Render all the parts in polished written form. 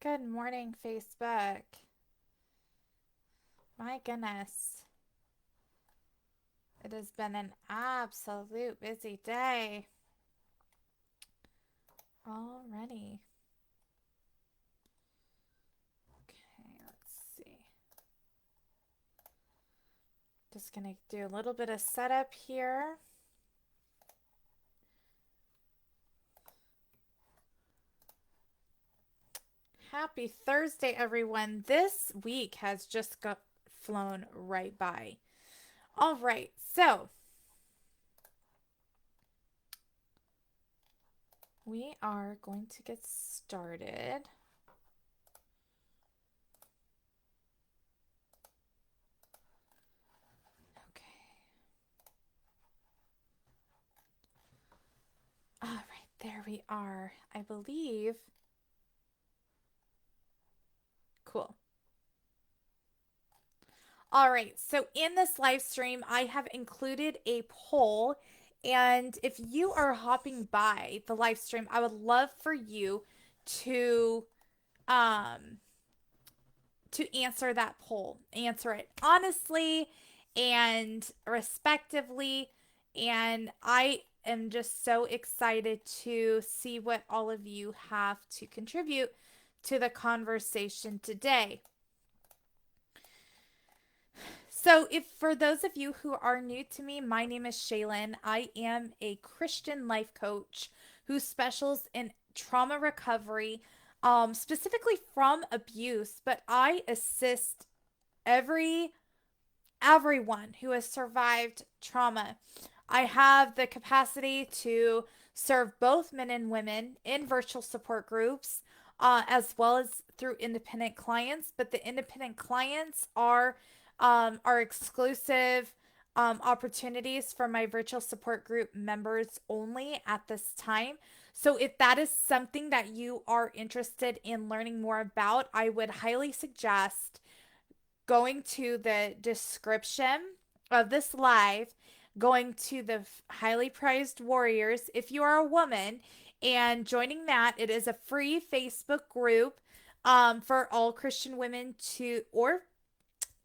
Good morning, Facebook. My goodness. It has been an absolute busy day already. Okay, let's see. Just going to do a little bit of setup here. Happy Thursday, everyone. This week has just got flown right by. All right, so we are going to get started. Okay. All right, there we are. I believe. Cool. All right, so in this live stream, I have included a poll. And if you are hopping by the live stream, I would love for you to um answer that poll. Answer it honestly and respectively. And I am just so excited to see what all of you have to contribute to the conversation today. So, if for those of you who are new to me, my name is Shaylin. I am a Christian life coach who specializes in trauma recovery, specifically from abuse. But I assist every everyone who has survived trauma. I have the capacity to serve both men and women in virtual support groups, as well as through independent clients. But the independent clients are exclusive opportunities for my virtual support group members only at this time. So if that is something that you are interested in learning more about, I would highly suggest going to the description of this live, going to the highly prized warriors if you are a woman, and joining that. It is a free Facebook group for all Christian women to, or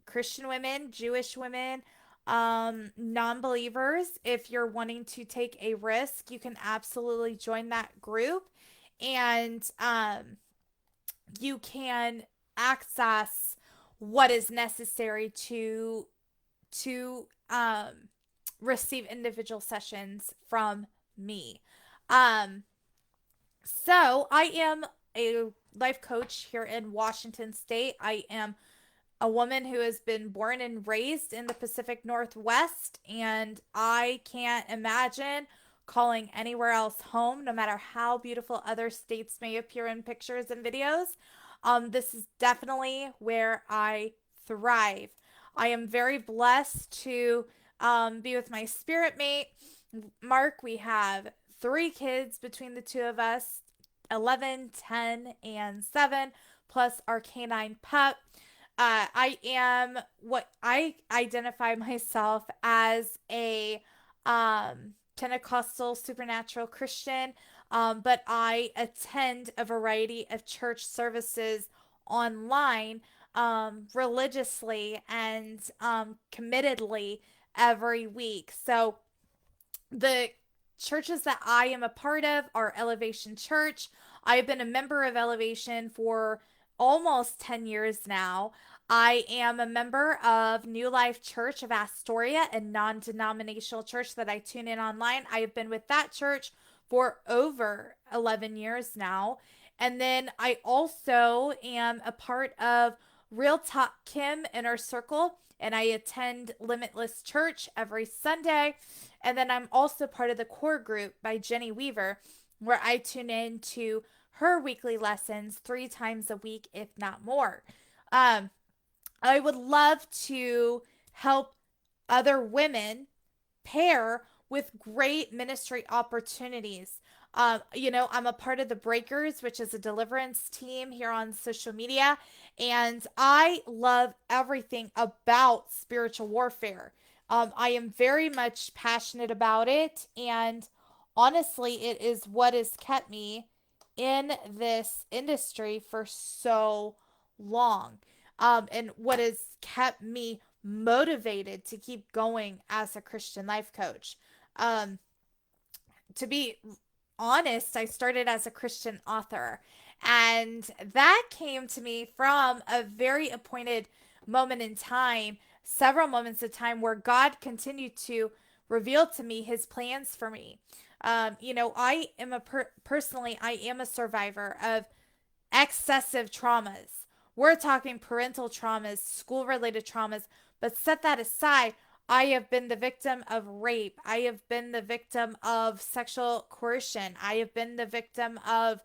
Christian women, Jewish women, non believers. If you're wanting to take a risk, you can absolutely join that group. And you can access what is necessary to receive individual sessions from me. Um, so I am a life coach here in Washington State. I am a woman who has been born and raised in the Pacific Northwest, and I can't imagine calling anywhere else home, no matter how beautiful other states may appear in pictures and videos. This is definitely where I thrive. I am very blessed to be with my spirit mate, Mark. We have three kids between the two of us, 11, 10, and 7, plus our canine pup. I am what I identify myself as a Pentecostal supernatural Christian, but I attend a variety of church services online religiously and committedly every week. So the churches that I am a part of are Elevation Church. I've been a member of Elevation for almost 10 years now. I am a member of New Life Church of Astoria, a non denominational church that I tune in online. I have been with that church for over 11 years now. And then I also am a part of Real Talk Kim Inner Circle, and I attend Limitless Church every Sunday. And then I'm also part of the core group by Jenny Weaver, where I tune in to her weekly lessons 3 times a week, if not more. Um, I would love to help other women pair with great ministry opportunities. I'm a part of the Breakers, which is a deliverance team here on social media, and I love everything about spiritual warfare. I am very much passionate about it, and honestly, it is what has kept me in this industry for so long. And what has kept me motivated to keep going as a Christian life coach. Um, to be honest, I started as a Christian author, and that came to me from a very appointed moment in time, several moments of time where God continued to reveal to me his plans for me. I am personally, I am a survivor of excessive traumas. We're talking parental traumas, school related traumas, but set that aside. I have been the victim of rape. I have been the victim of sexual coercion. I have been the victim of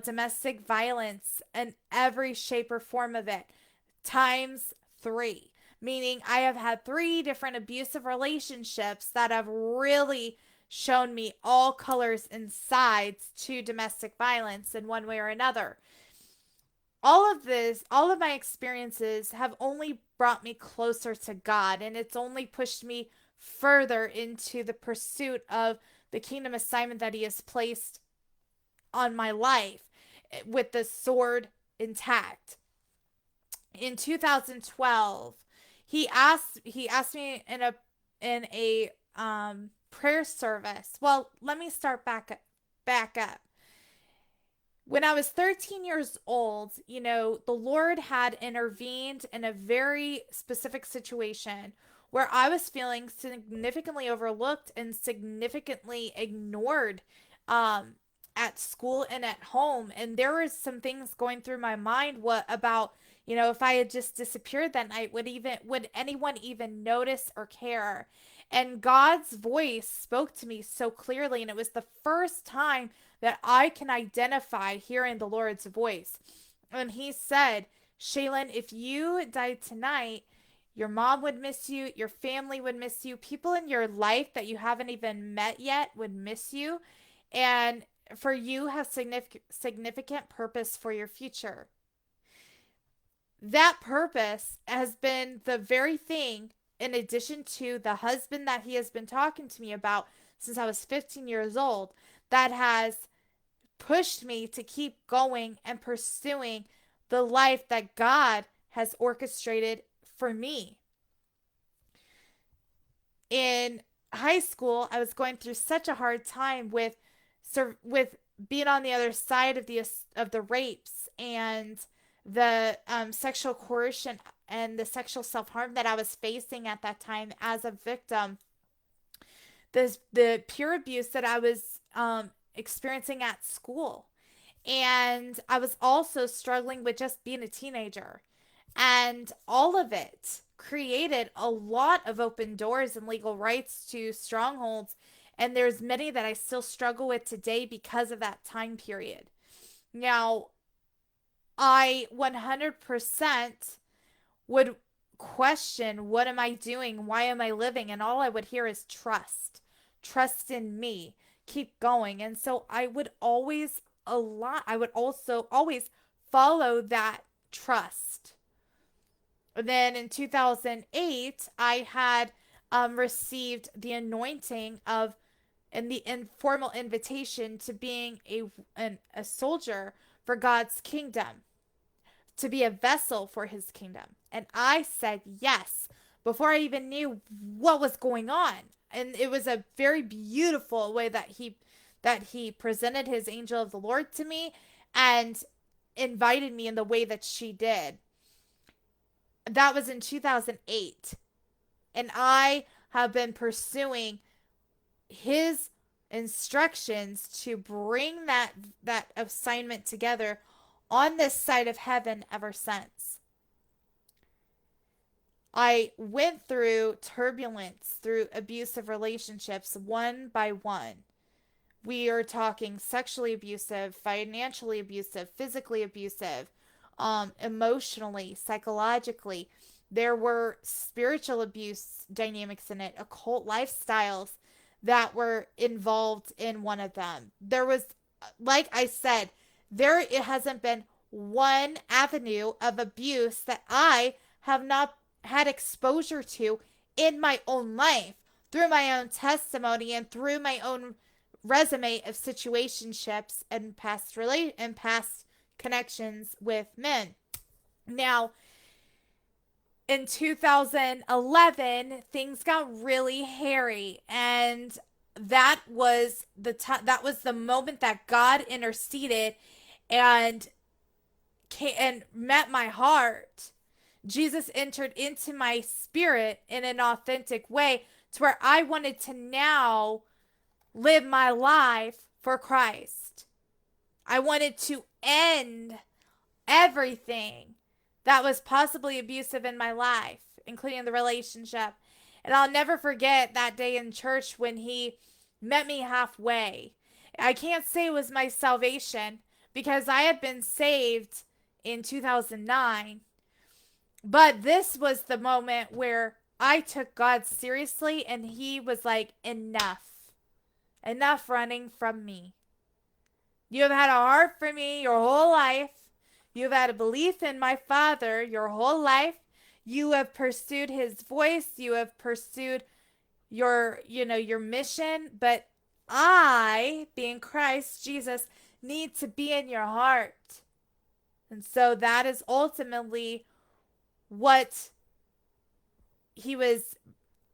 domestic violence in every shape or form of it, times three. Meaning, I have had three different abusive relationships that have really shown me all colors and sides to domestic violence in one way or another. All of my experiences have only brought me closer to God, and it's only pushed me further into the pursuit of the kingdom assignment that he has placed on my life with the sword intact. In 2012, he asked me in a prayer service. Well, let me start back up. When I was 13 years old, the Lord had intervened in a very specific situation where I was feeling significantly overlooked and significantly ignored um, at school and at home. And there were some things going through my mind about, if I had just disappeared that night, would anyone even notice or care? And God's voice spoke to me so clearly, and it was the first time that I can identify hearing the Lord's voice. And he said, Shaylin, if you died tonight, your mom would miss you, your family would miss you, people in your life that you haven't even met yet would miss you. And for you have significant purpose for your future. That purpose has been the very thing, in addition to the husband that he has been talking to me about since I was 15 years old, that has pushed me to keep going and pursuing the life that God has orchestrated for me. In high school, I was going through such a hard time with being on the other side of the rapes and the sexual coercion and the sexual self-harm that I was facing at that time as a victim. The pure abuse that I was experiencing at school. And I was also struggling with just being a teenager. And all of it created a lot of open doors and legal rights to strongholds. And there's many that I still struggle with today because of that time period. Now, I 100% would question, what am I doing? Why am I living? And all I would hear is trust. Trust in me. Keep going. And so I would also always follow that trust. Then in 2008, I had received the anointing of and the informal invitation to being a soldier for God's kingdom, to be a vessel for his kingdom. And I said yes before I even knew what was going on. And it was a very beautiful way that he presented his angel of the Lord to me and invited me in the way that she did. That was in 2008. And I have been pursuing his instructions to bring that assignment together on this side of heaven ever since. I went through turbulence, through abusive relationships one by one. We are talking sexually abusive, financially abusive, physically abusive, emotionally, psychologically. There were spiritual abuse dynamics in it, occult lifestyles that were involved in one of them. There was, like I said, it hasn't been one avenue of abuse that I have not had exposure to in my own life through my own testimony and through my own resume of situationships and past connections with men. Now, in 2011, things got really hairy, and that was the moment that God interceded and and met my heart. Jesus entered into my spirit in an authentic way to where I wanted to now live my life for Christ. I wanted to end everything that was possibly abusive in my life, including the relationship. And I'll never forget that day in church when he met me halfway. I can't say it was my salvation because I had been saved in 2009, but this was the moment where I took God seriously and he was like, enough. Enough running from me. You have had a heart for me your whole life. You've had a belief in my Father your whole life. You have pursued his voice. You have pursued your mission. But I, being Christ Jesus, need to be in your heart. And so that is ultimately what he was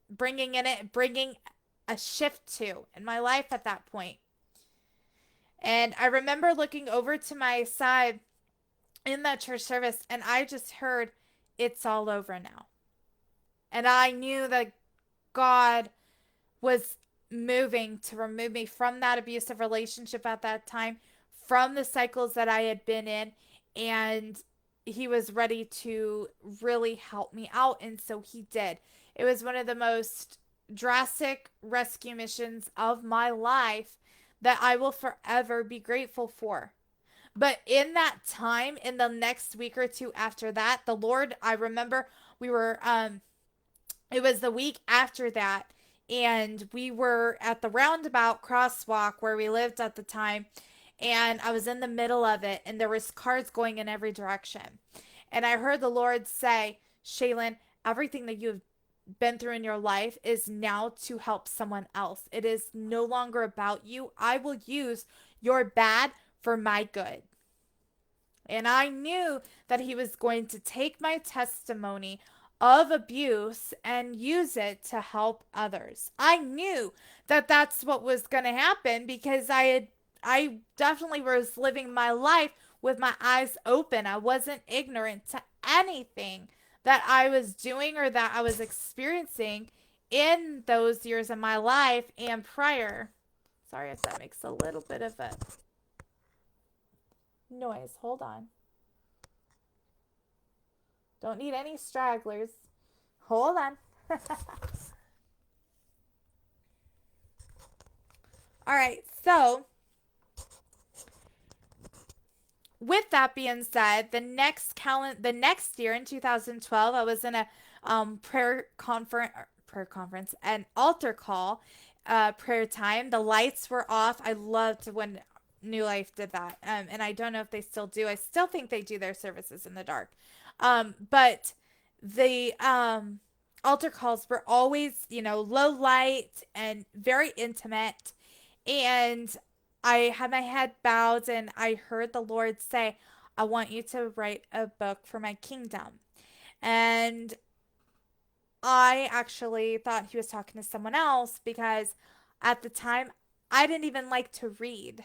bringing a shift to in my life at that point. And I remember looking over to my side in that church service, and I just heard, it's all over now. And I knew that God was moving to remove me from that abusive relationship at that time, from the cycles that I had been in, and he was ready to really help me out, and so he did. It was one of the most drastic rescue missions of my life that I will forever be grateful for. But in that time, in the next week or two after that, the Lord, I remember we were, it was the week after that, and we were at the roundabout crosswalk where we lived at the time, and I was in the middle of it, and there was cars going in every direction. And I heard the Lord say, Shaylin, everything that you've been through in your life is now to help someone else. It is no longer about you. I will use your bad for my good. And I knew that he was going to take my testimony of abuse and use it to help others. I knew that that's what was going to happen because I definitely was living my life with my eyes open. I wasn't ignorant to anything that I was doing or that I was experiencing in those years of my life and prior. Sorry if that makes a little bit of a noise. Hold on. Don't need any stragglers. Hold on. All right. So, with that being said, the next year in 2012, I was in a prayer conference, an altar call, prayer time. The lights were off. I loved when New Life did that, and I don't know if they still do. I still think they do their services in the dark, but the altar calls were always, low light and very intimate, and I had my head bowed and I heard the Lord say, I want you to write a book for my kingdom. And I actually thought he was talking to someone else because at the time I didn't even like to read.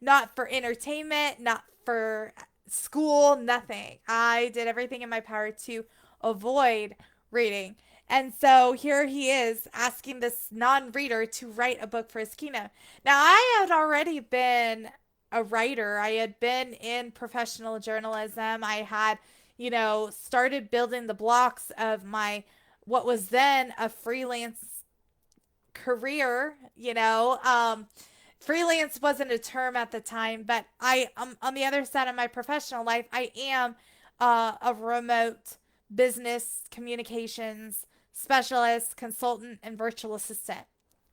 Not for entertainment, not for school, nothing. I did everything in my power to avoid reading. And so here he is asking this non reader to write a book for his kingdom. Now, I had already been a writer, I had been in professional journalism. I had, started building the blocks of what was then a freelance career. Freelance wasn't a term at the time, but I on the other side of my professional life, I am a remote business communications specialist, consultant, and virtual assistant.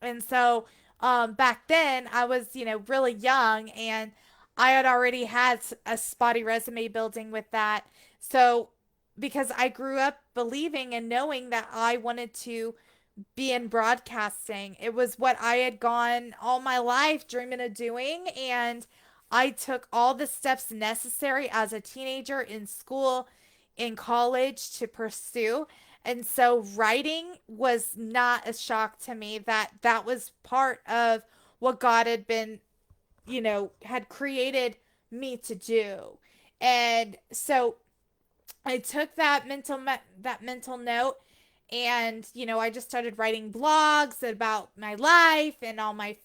And so back then, I was, really young, and I had already had a spotty resume building with that. So because I grew up believing and knowing that I wanted to be in broadcasting. It was what I had gone all my life dreaming of doing. And I took all the steps necessary as a teenager in school, in college to pursue. And so writing was not a shock to me, that that was part of what God had been, had created me to do. And so I took that mental note, and I just started writing blogs about my life and all my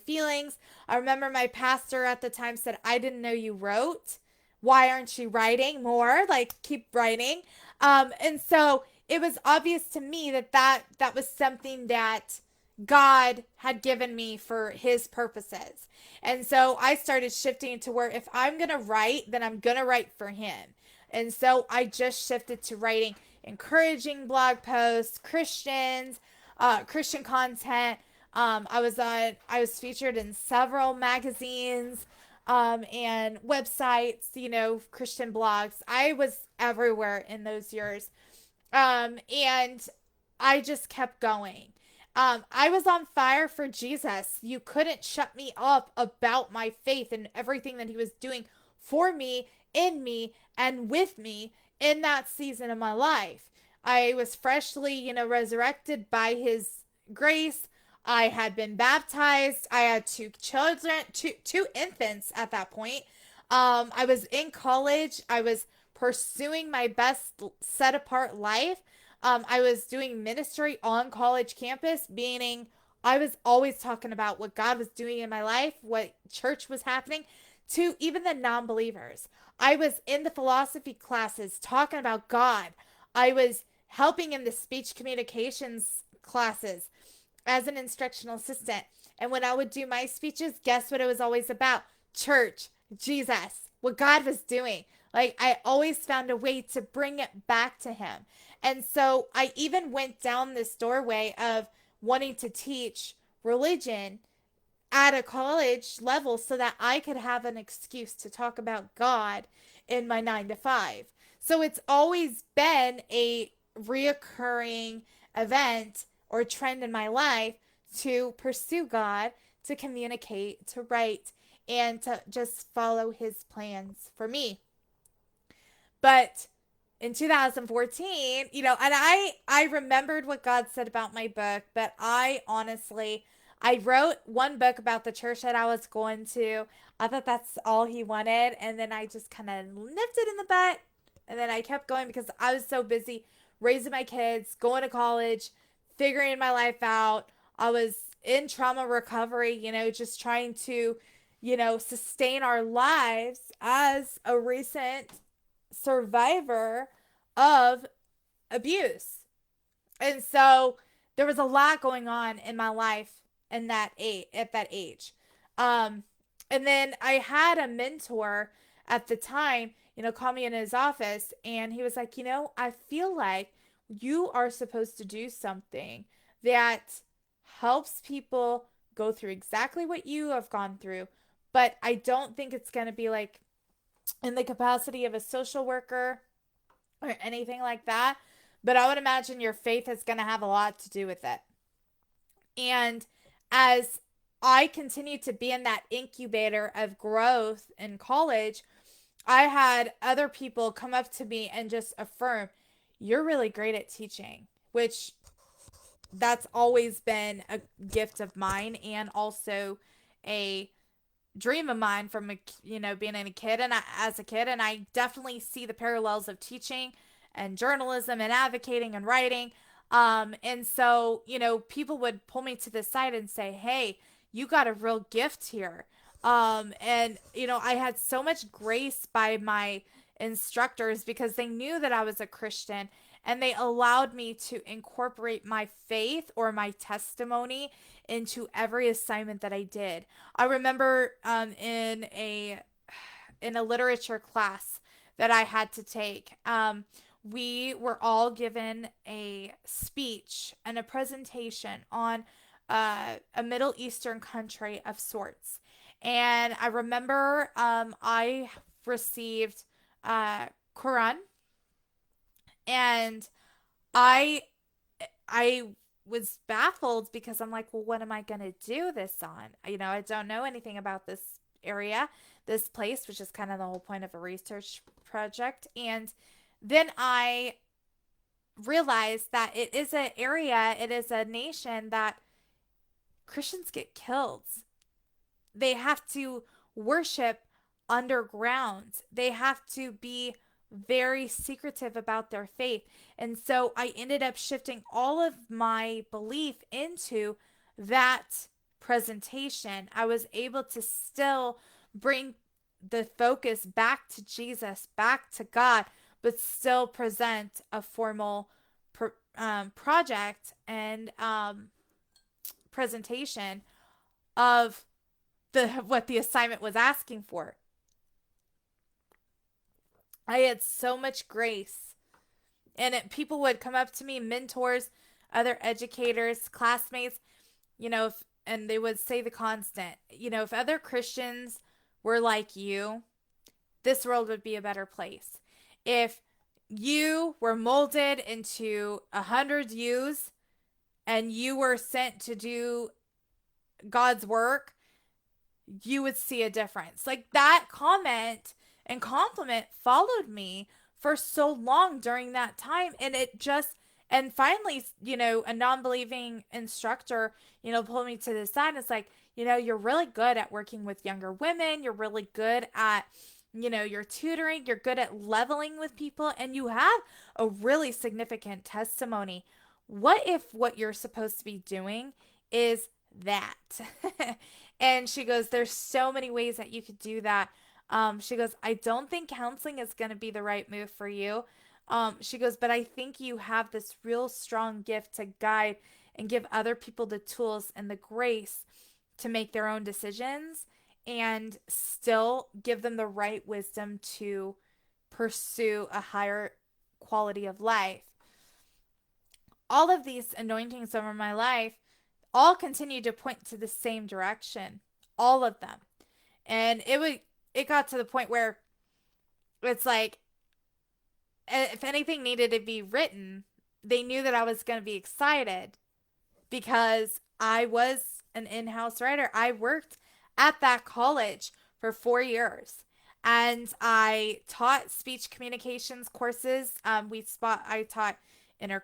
feelings. I remember my pastor at the time said, "I didn't know you wrote. Why aren't you writing more? Like, keep writing." And so it was obvious to me that that was something that God had given me for his purposes. And so I started shifting to where if I'm going to write, then I'm going to write for him. And so I just shifted to writing encouraging blog posts, Christian content. I was featured in several magazines, and websites, Christian blogs. I was everywhere in those years. And I just kept going. I was on fire for Jesus. You couldn't shut me up about my faith and everything that he was doing for me, in me, and with me in that season of my life. I was freshly, resurrected by his grace. I had been baptized. I had two children, two infants at that point. I was in college. I was pursuing my best set apart life. I was doing ministry on college campus, meaning I was always talking about what God was doing in my life, what church was happening, to even the non believers. I was in the philosophy classes talking about God. I was helping in the speech communications classes as an instructional assistant. And when I would do my speeches, guess what it was always about? Church, Jesus, what God was doing. Like, I always found a way to bring it back to him. And so I even went down this doorway of wanting to teach religion at a college level so that I could have an excuse to talk about God in my 9 to 5. So it's always been a reoccurring event or trend in my life to pursue God, to communicate, to write, and to just follow his plans for me. But in 2014, and I remembered what God said about my book, but I wrote one book about the church that I was going to. I thought that's all he wanted, and then I just kind of nipped it in the butt, and then I kept going because I was so busy raising my kids, going to college, figuring my life out. I was in trauma recovery, just trying to, sustain our lives as a recent survivor of abuse. And so there was a lot going on in my life in that age, at that age. Um, and then I had a mentor at the time, call me in his office, and he was like, I feel like you are supposed to do something that helps people go through exactly what you have gone through, but I don't think it's going to be like in the capacity of a social worker or anything like that. But I would imagine your faith is going to have a lot to do with it. And as I continued to be in that incubator of growth in college, I had other people come up to me and just affirm, "You're really great at teaching," which that's always been a gift of mine, and also a dream of mine from being a kid, and as a kid. And I definitely see the parallels of teaching and journalism and advocating and writing. And so people would pull me to the side and say, "Hey, you got a real gift here." And I had so much grace by my instructors because they knew that I was a Christian, and they allowed me to incorporate my faith or my testimony into every assignment that I did. I remember in a literature class that I had to take, we were all given a speech and a presentation on a Middle Eastern country of sorts. And I remember I received Quran, and I I was baffled because I'm like, well, what am I going to do this on? I don't know anything about this area, this place, which is kind of the whole point of a research project. And then I realized that it is an area, it is a nation that Christians get killed. They have to worship underground. They have to be very secretive about their faith. And so I ended up shifting all of my belief into that presentation. I was able to still bring the focus back to Jesus, back to God, but still present a formal project and presentation of what the assignment was asking for. I had so much grace, and people would come up to me, mentors, other educators, classmates, and they would say the constant, if other Christians were like you, this world would be a better place. If you were molded into 100 U's and you were sent to do God's work, you would see a difference. Like, that comment and compliment followed me for so long during that time. And finally, a non believing instructor, pulled me to the side. And it's like, you're really good at working with younger women. You're really good at, your tutoring. You're good at leveling with people. And you have a really significant testimony. What if what you're supposed to be doing is that? And she goes, there's so many ways that you could do that. She goes, I don't think counseling is going to be the right move for you. She goes, but I think you have this real strong gift to guide and give other people the tools and the grace to make their own decisions and still give them the right wisdom to pursue a higher quality of life. All of these anointings over my life all continue to point to the same direction. All of them. And it got to the point where it's like, if anything needed to be written, they knew that I was going to be excited because I was an in-house writer. I worked at that college for 4 years, and I taught speech communications courses. I taught inter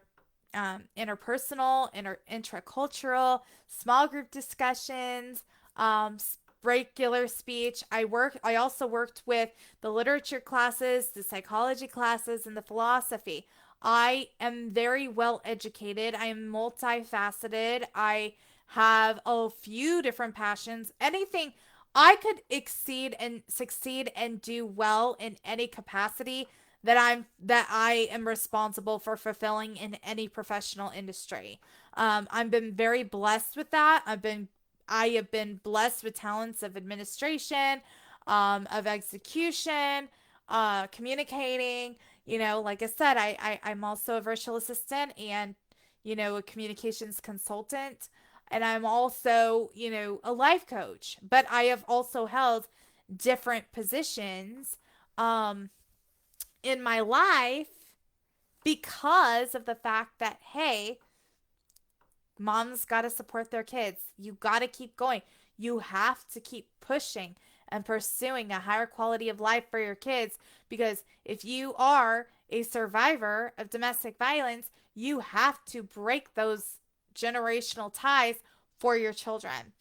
interpersonal, intracultural, small group discussions, regular speech. I also worked with the literature classes, the psychology classes, and the philosophy. I am very well educated. I am multifaceted. I have a few different passions. Anything I could exceed and succeed and do well in any capacity that I am responsible for fulfilling in any professional industry. I've been very blessed with that. I have been blessed with talents of administration, of execution, communicating. Like I said, I'm also a virtual assistant and, a communications consultant. And I'm also, a life coach. But I have also held different positions in my life because of the fact that, hey, moms got to support their kids. You got to keep going. You have to keep pushing and pursuing a higher quality of life for your kids, because if you are a survivor of domestic violence, you have to break those generational ties for your children.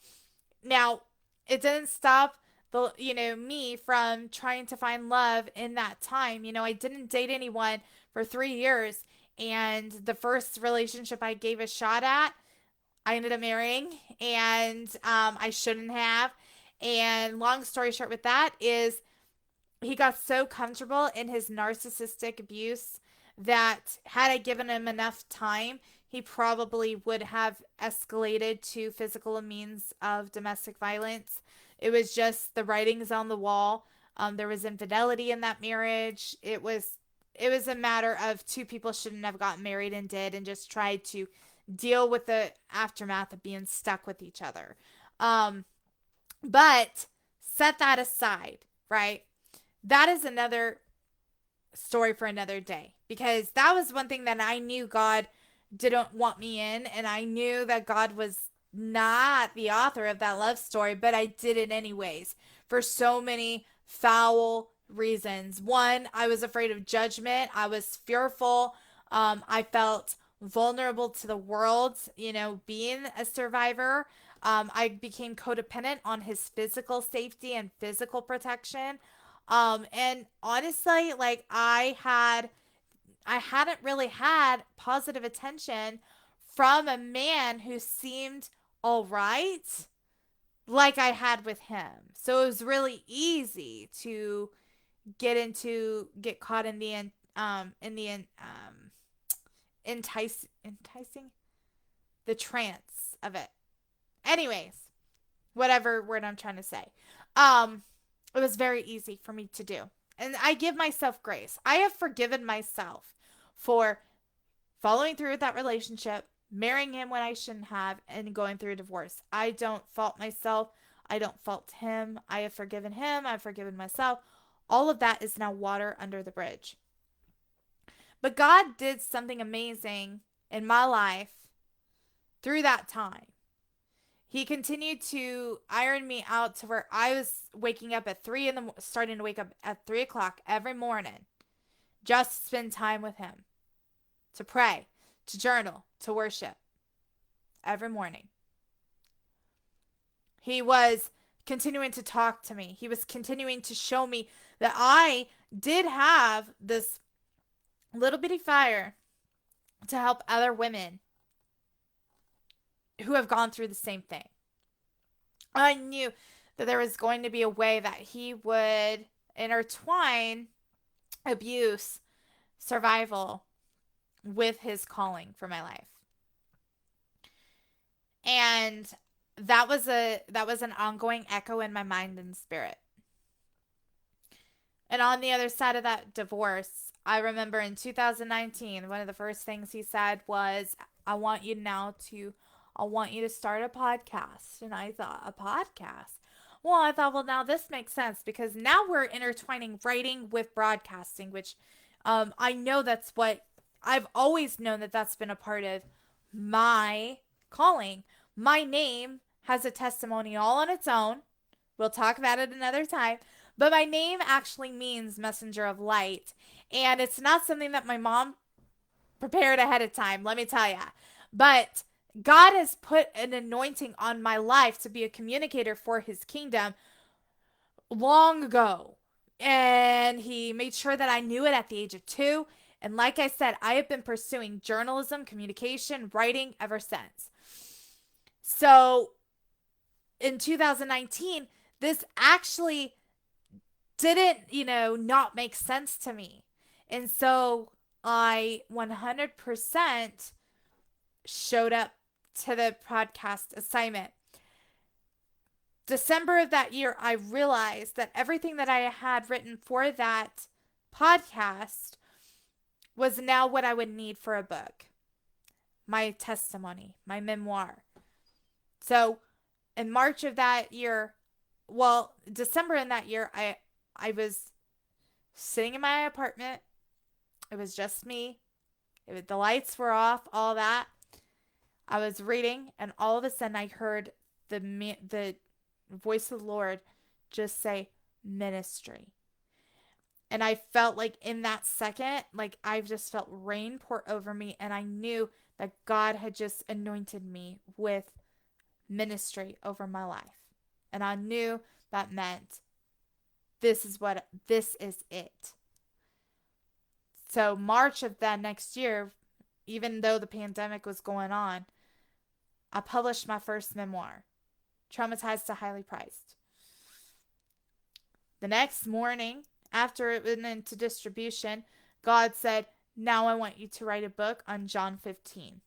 Now, it didn't stop me from trying to find love in that time. I didn't date anyone for 3 years, and the first relationship I gave a shot at, I ended up marrying, and I shouldn't have. And long story short with that is, he got so comfortable in his narcissistic abuse that had I given him enough time, he probably would have escalated to physical means of domestic violence. It was just the writings on the wall. There was infidelity in that marriage. It was a matter of two people shouldn't have gotten married and did, and just tried to deal with the aftermath of being stuck with each other. But set that aside, right? That is another story for another day, because that was one thing that I knew God didn't want me in, and I knew that God was not the author of that love story, but I did it anyways for so many foul reasons. One, I was afraid of judgment. I was fearful. I felt vulnerable to the world, being a survivor. I became codependent on his physical safety and physical protection. And honestly, like I hadn't really had positive attention from a man who seemed all right like I had with him. So it was really easy to get caught in the enticing the trance of it. Anyways, whatever word I'm trying to say. Um it was very easy for me to do. And I give myself grace. I have forgiven myself for following through with that relationship, marrying him when I shouldn't have, and going through a divorce. I don't fault myself. I don't fault him. I have forgiven him. I've forgiven myself. All of that is now water under the bridge. But God did something amazing in my life through that time. He continued to iron me out to where I was waking up at starting to wake up at 3 o'clock every morning, just to spend time with him, to pray, to journal, to worship every morning. He was continuing to talk to me. He was continuing to show me that I did have this little bitty fire to help other women who have gone through the same thing. I knew that there was going to be a way that he would intertwine abuse, survival with his calling for my life. And that was an ongoing echo in my mind and spirit. And on the other side of that divorce, I remember in 2019, one of the first things he said was, I want you to start a podcast. And I thought, a podcast? Well, I thought, well, now this makes sense because now we're intertwining writing with broadcasting, which I know that's what I've always known, that that's been a part of my calling. My name has a testimony all on its own. We'll talk about it another time. But my name actually means messenger of light. And it's not something that my mom prepared ahead of time, let me tell you. But God has put an anointing on my life to be a communicator for his kingdom long ago. And he made sure that I knew it at the age of 2. And like I said, I have been pursuing journalism, communication, writing ever since. So in 2019, this actually didn't, not make sense to me. And so I 100% showed up to the podcast assignment. December of that year, I realized that everything that I had written for that podcast was now what I would need for a book. My testimony, my memoir. So in March of that year, December in that year, I was sitting in my apartment. It was just me. The lights were off, all that. I was reading, and all of a sudden I heard the voice of the Lord just say ministry. And I felt like in that second, like I just felt rain pour over me, and I knew that God had just anointed me with ministry over my life. And I knew that meant this is it. So March of that next year, even though the pandemic was going on, I published my first memoir, Traumatized to Highly Prized. The next morning, after it went into distribution, God said, now I want you to write a book on John 15.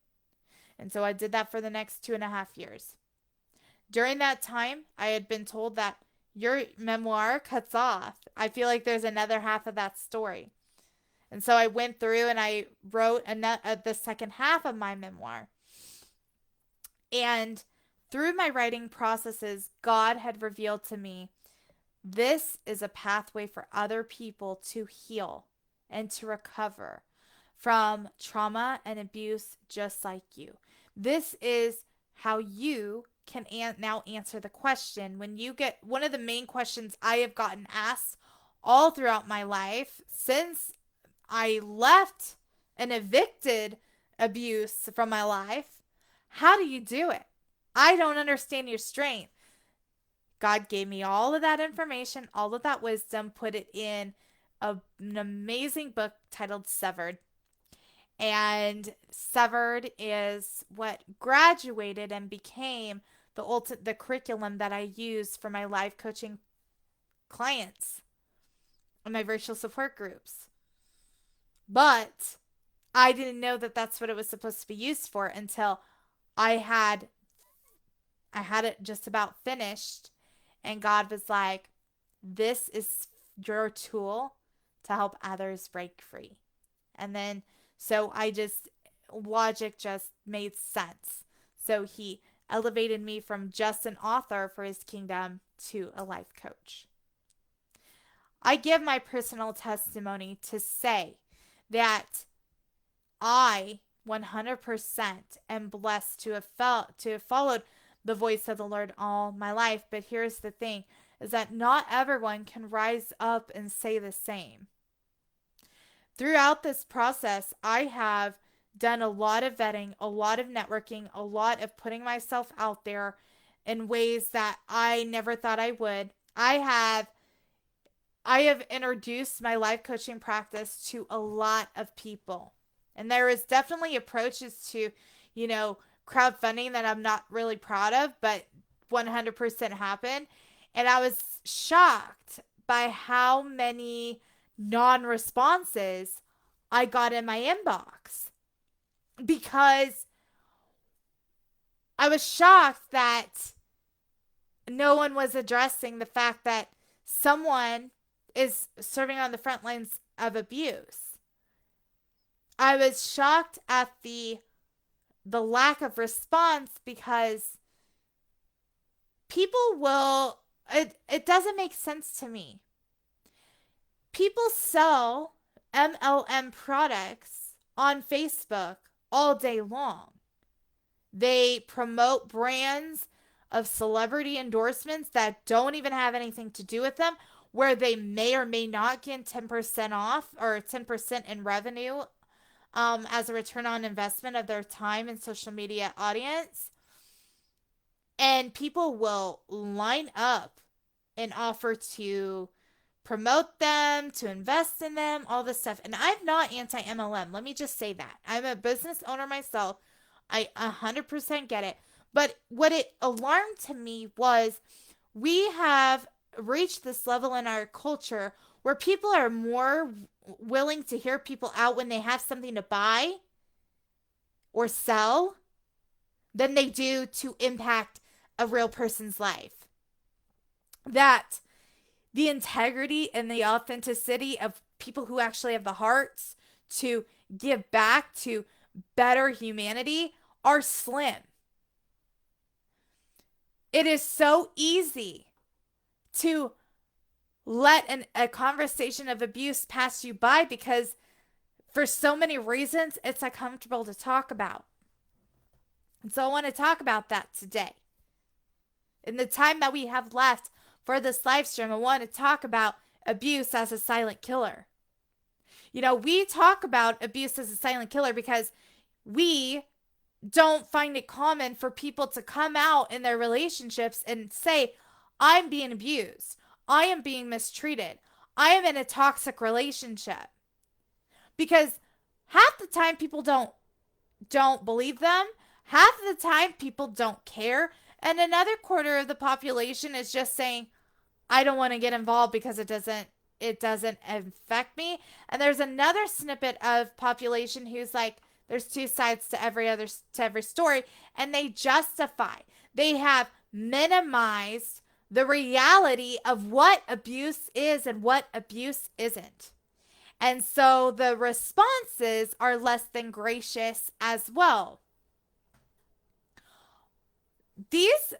And so I did that for the next 2.5 years. During that time, I had been told that your memoir cuts off. I feel like there's another half of that story. And so I went through and I wrote the second half of my memoir. And through my writing processes, God had revealed to me, this is a pathway for other people to heal and to recover from trauma and abuse just like you. This is how you can now answer the question. When you get one of the main questions I have gotten asked all throughout my life since I left and evicted abuse from my life, how do you do it? I don't understand your strength. God gave me all of that information, all of that wisdom, put it in an amazing book titled Severed. And Severed is what graduated and became the curriculum that I use for my life coaching clients and my virtual support groups. But I didn't know that that's what it was supposed to be used for until I had it just about finished, and God was like, this is your tool to help others break free. And then logic just made sense. So he elevated me from just an author for his kingdom to a life coach. I give my personal testimony to say that I 100% am blessed to have followed the voice of the Lord all my life. But here's the thing, is that not everyone can rise up and say the same. Throughout this process, I have done a lot of vetting, a lot of networking, a lot of putting myself out there in ways that I never thought I would. I have introduced my life coaching practice to a lot of people. And there is definitely approaches to, crowdfunding that I'm not really proud of, but 100% happened. And I was shocked by how many non-responses I got in my inbox, because I was shocked that no one was addressing the fact that someone is serving on the front lines of abuse. I was shocked at the lack of response, because it doesn't make sense to me. People sell MLM products on Facebook all day long. They promote brands of celebrity endorsements that don't even have anything to do with them, where they may or may not get 10% off or 10% in revenue as a return on investment of their time and social media audience. And people will line up and offer to promote them, to invest in them, all this stuff. And I'm not anti-MLM. Let me just say that. I'm a business owner myself. I 100% get it. But what it alarmed to me was, we have reached this level in our culture where people are more willing to hear people out when they have something to buy or sell than they do to impact a real person's life. That the integrity and the authenticity of people who actually have the hearts to give back to better humanity are slim. It is so easy to let a conversation of abuse pass you by, because for so many reasons it's uncomfortable to talk about. And so I want to talk about that today. In the time that we have left for this live stream, I want to talk about abuse as a silent killer. We talk about abuse as a silent killer because we don't find it common for people to come out in their relationships and say, I'm being abused. I am being mistreated. I am in a toxic relationship. Because half the time people don't believe them. Half of the time people don't care. And another quarter of the population is just saying, I don't want to get involved because it doesn't affect me. And there's another snippet of population who's like, there's two sides to every story, and they justify. They have minimized the reality of what abuse is and what abuse isn't. And so the responses are less than gracious as well. These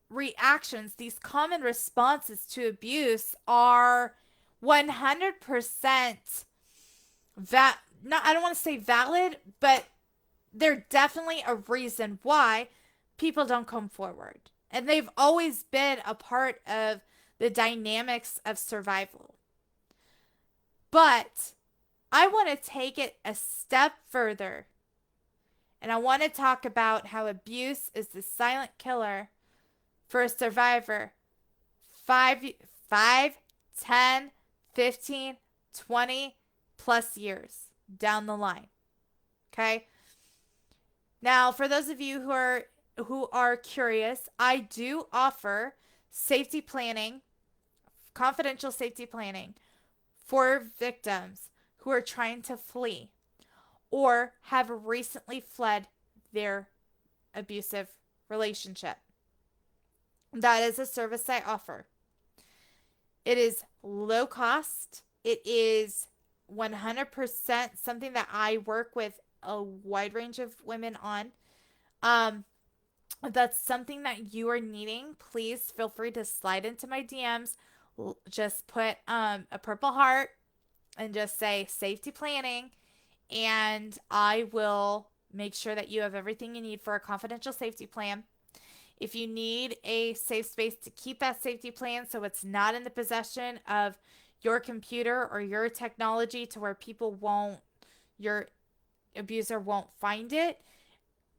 reactions, these common responses to abuse are 100% not, I don't want to say valid, but they're definitely a reason why people don't come forward. And they've always been a part of the dynamics of survival. But I want to take it a step further. And I want to talk about how abuse is the silent killer for a survivor 5, 5, 10, 15, 20 plus years down the line. Okay? Now, for those of you who are curious, I do offer safety planning, confidential safety planning for victims who are trying to flee or have recently fled their abusive relationship. That is a service I offer. It is low cost. It is 100% something that I work with a wide range of women on. Um, if that's something that you are needing, please feel free to slide into my DMs. Just put a purple heart and just say safety planning, and I will make sure that you have everything you need for a confidential safety plan. If you need a safe space to keep that safety plan so it's not in the possession of your computer or your technology to where your abuser won't find it,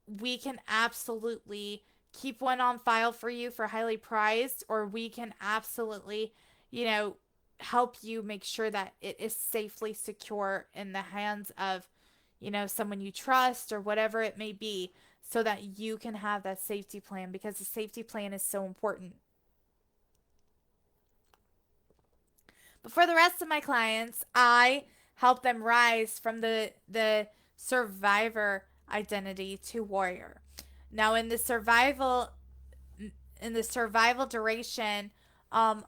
we can absolutely keep one on file for you for highly prized, or we can absolutely, help you make sure that it is safely secure in the hands of, someone you trust or whatever it may be, so that you can have that safety plan, because the safety plan is so important. But for the rest of my clients, I help them rise from the survivor identity to warrior. Now, in the survival duration, um,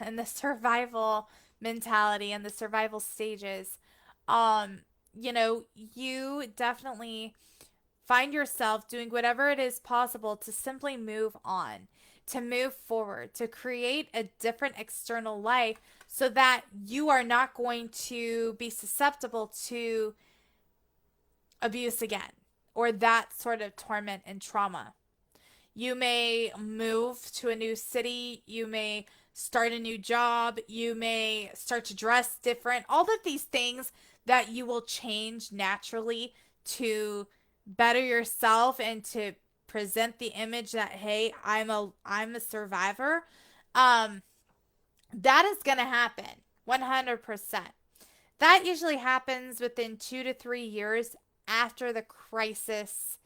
in the survival mentality and the survival stages, um, you definitely find yourself doing whatever it is possible to simply move on, to move forward, to create a different external life so that you are not going to be susceptible to abuse again or that sort of torment and trauma. You may move to a new city. You may start a new job. You may start to dress different. All of these things that you will change naturally to better yourself and to present the image that, hey, I'm a survivor. Um that is going to happen 100%. That usually happens within 2 to 3 years after the crisis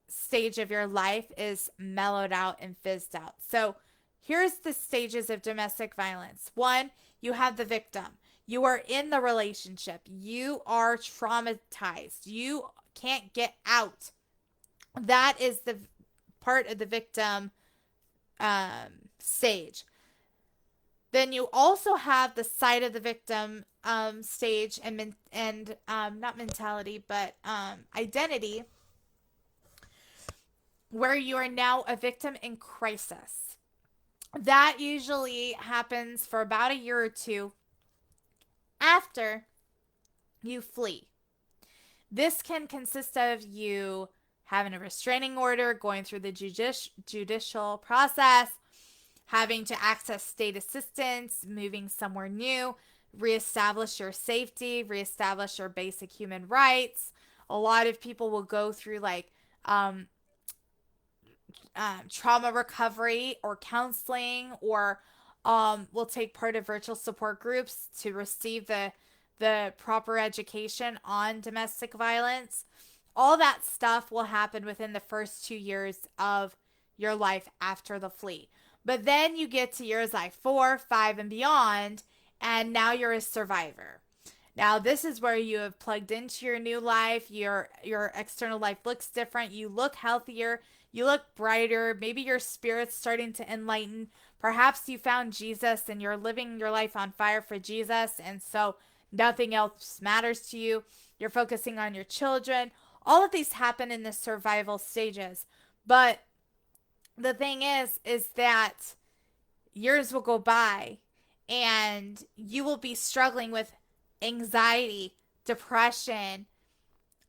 stage of your life is mellowed out and fizzed out. So here's the stages of domestic violence. One, you have the victim. You are in the relationship. You are traumatized. You can't get out. That is the part of the victim stage. Then you also have the side of the victim stage and not mentality, but identity, where you are now a victim in crisis. That usually happens for about a year or two after you flee. This can consist of you having a restraining order, going through the judicial process, having to access state assistance, moving somewhere new, reestablish your safety, reestablish your basic human rights. A lot of people will go through trauma recovery or counseling, or will take part of virtual support groups to receive the proper education on domestic violence. All that stuff will happen within the first 2 years of your life after the flee. But then you get to years like 4, 5, and beyond, and now you're a survivor. Now, this is where you have plugged into your new life. Your external life looks different. You look healthier. You look brighter. Maybe your spirit's starting to enlighten. Perhaps you found Jesus and you're living your life on fire for Jesus, and so nothing else matters to you. You're focusing on your children. All of these happen in the survival stages. But the thing is that years will go by and you will be struggling with anxiety, depression,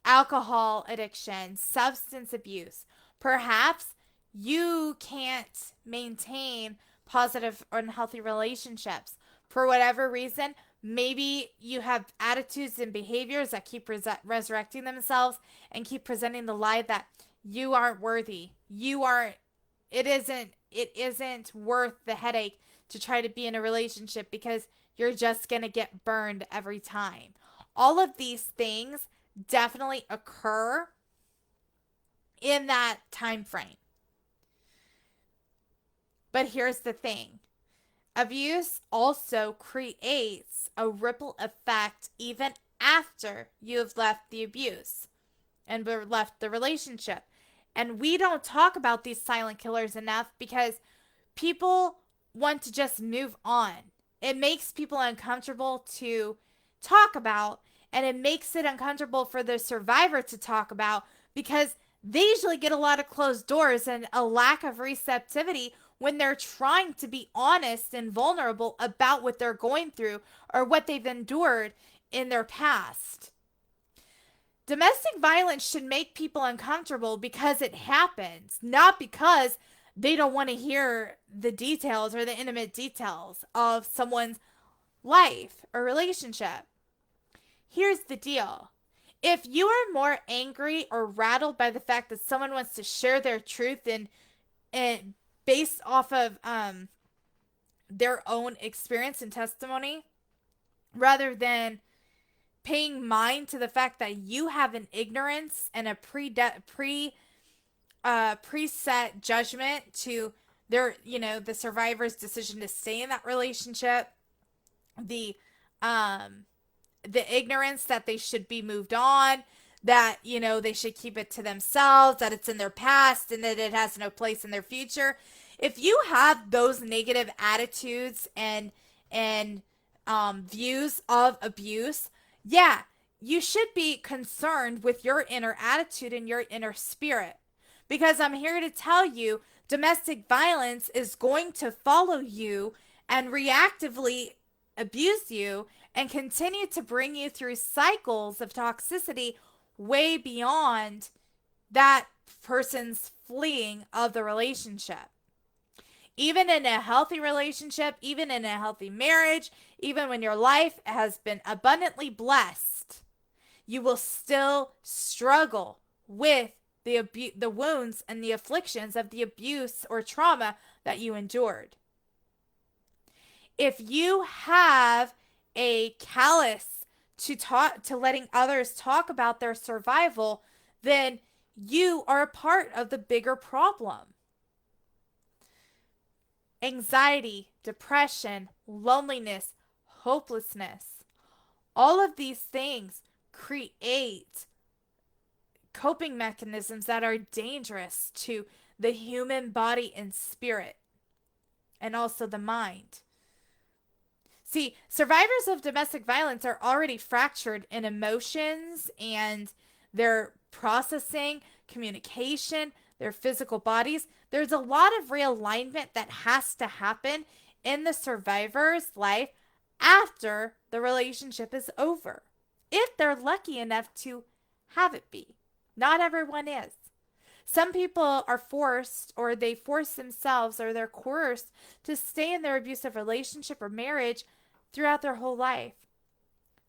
alcohol addiction, substance abuse. Perhaps you can't maintain positive or healthy relationships for whatever reason. Maybe you have attitudes and behaviors that keep resurrecting themselves and keep presenting the lie that you aren't worthy. You aren't, it isn't worth the headache to try to be in a relationship because you're just going to get burned every time. All of these things definitely occur in that time frame. But here's the thing. Abuse also creates a ripple effect even after you have left the abuse and left the relationship. And we don't talk about these silent killers enough because people want to just move on. It makes people uncomfortable to talk about, and it makes it uncomfortable for the survivor to talk about because they usually get a lot of closed doors and a lack of receptivity when they're trying to be honest and vulnerable about what they're going through or what they've endured in their past. Domestic violence should make people uncomfortable because it happens, not because they don't want to hear the details or the intimate details of someone's life or relationship. Here's the deal. If you are more angry or rattled by the fact that someone wants to share their truth and based off of their own experience and testimony, rather than paying mind to the fact that you have an ignorance and a preset judgment to the survivor's decision to stay in that relationship, the the ignorance that they should be moved on, that they should keep it to themselves, that it's in their past and that it has no place in their future. If you have those negative attitudes and views of abuse, yeah, you should be concerned with your inner attitude and your inner spirit. Because I'm here to tell you, domestic violence is going to follow you and reactively abuse you and continue to bring you through cycles of toxicity way beyond that person's fleeing of the relationship. Even in a healthy relationship, even in a healthy marriage, even when your life has been abundantly blessed, you will still struggle with the wounds and the afflictions of the abuse or trauma that you endured. If you have a callous to letting others talk about their survival, then you are a part of the bigger problem. Anxiety, depression, loneliness, hopelessness, all of these things create coping mechanisms that are dangerous to the human body and spirit, and also the mind. See, survivors of domestic violence are already fractured in emotions and their processing, communication, their physical bodies. There's a lot of realignment that has to happen in the survivor's life after the relationship is over, if they're lucky enough to have it be. Not everyone is. Some people are forced, or they force themselves, or they're coerced to stay in their abusive relationship or marriage throughout their whole life.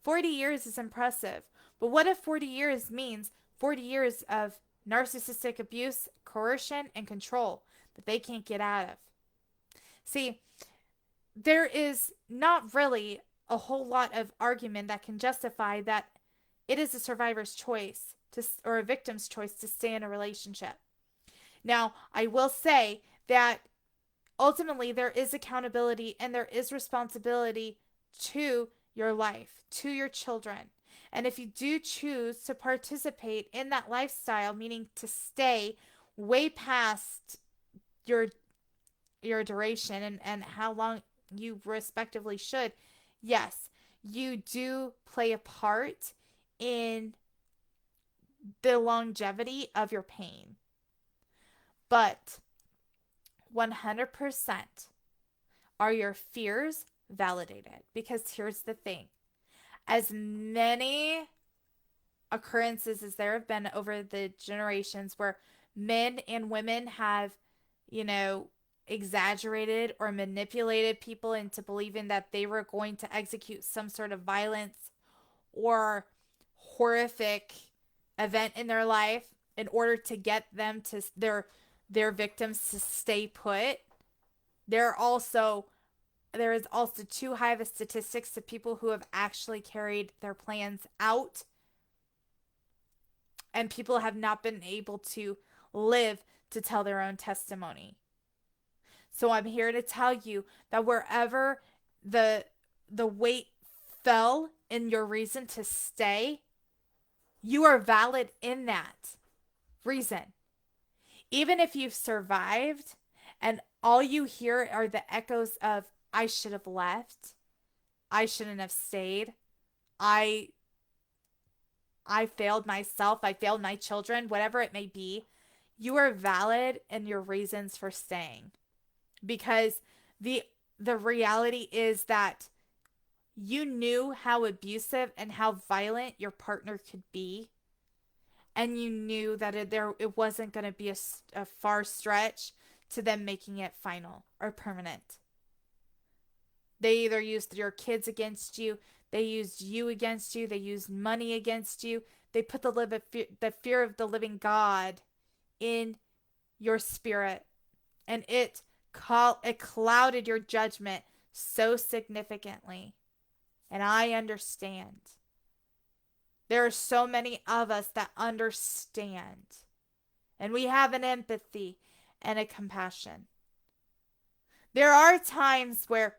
40 years is impressive, but what if 40 years means 40 years of narcissistic abuse, coercion, and control that they can't get out of? See, there is not really a whole lot of argument that can justify that it is a survivor's choice or a victim's choice to stay in a relationship. Now, I will say that ultimately there is accountability and there is responsibility to your life, to your children. And if you do choose to participate in that lifestyle, meaning to stay way past your duration and how long you respectively should, yes, you do play a part in the longevity of your pain. But 100% are your fears validated? Because here's the thing. As many occurrences as there have been over the generations where men and women have, you know, exaggerated or manipulated people into believing that they were going to execute some sort of violence or horrific event in their life in order to get them to their victims to stay put. There is also too high of a statistics of people who have actually carried their plans out, and people have not been able to live to tell their own testimony. So I'm here to tell you that wherever the weight fell in your reason to stay, you are valid in that reason. Even if you've survived and all you hear are the echoes of, I should have left, I shouldn't have stayed, I failed myself, I failed my children, whatever it may be, you are valid in your reasons for staying. Because the reality is that you knew how abusive and how violent your partner could be, and you knew that it wasn't going to be a far stretch to them making it final or permanent. They either used your kids against you, they used you against you, they used money against you, they put the fear of the living God in your spirit, and it clouded your judgment so significantly. And I understand. There are so many of us that understand. And we have an empathy and a compassion. There are times where,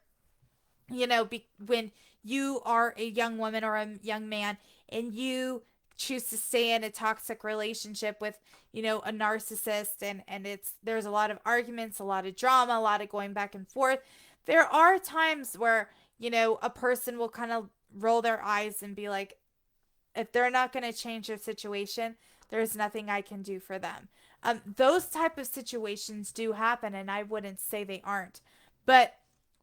when you are a young woman or a young man and you choose to stay in a toxic relationship with, a narcissist, and there's a lot of arguments, a lot of drama, a lot of going back and forth. There are times where, a person will kind of roll their eyes and be like, if they're not going to change their situation, there's nothing I can do for them. Those type of situations do happen, and I wouldn't say they aren't. But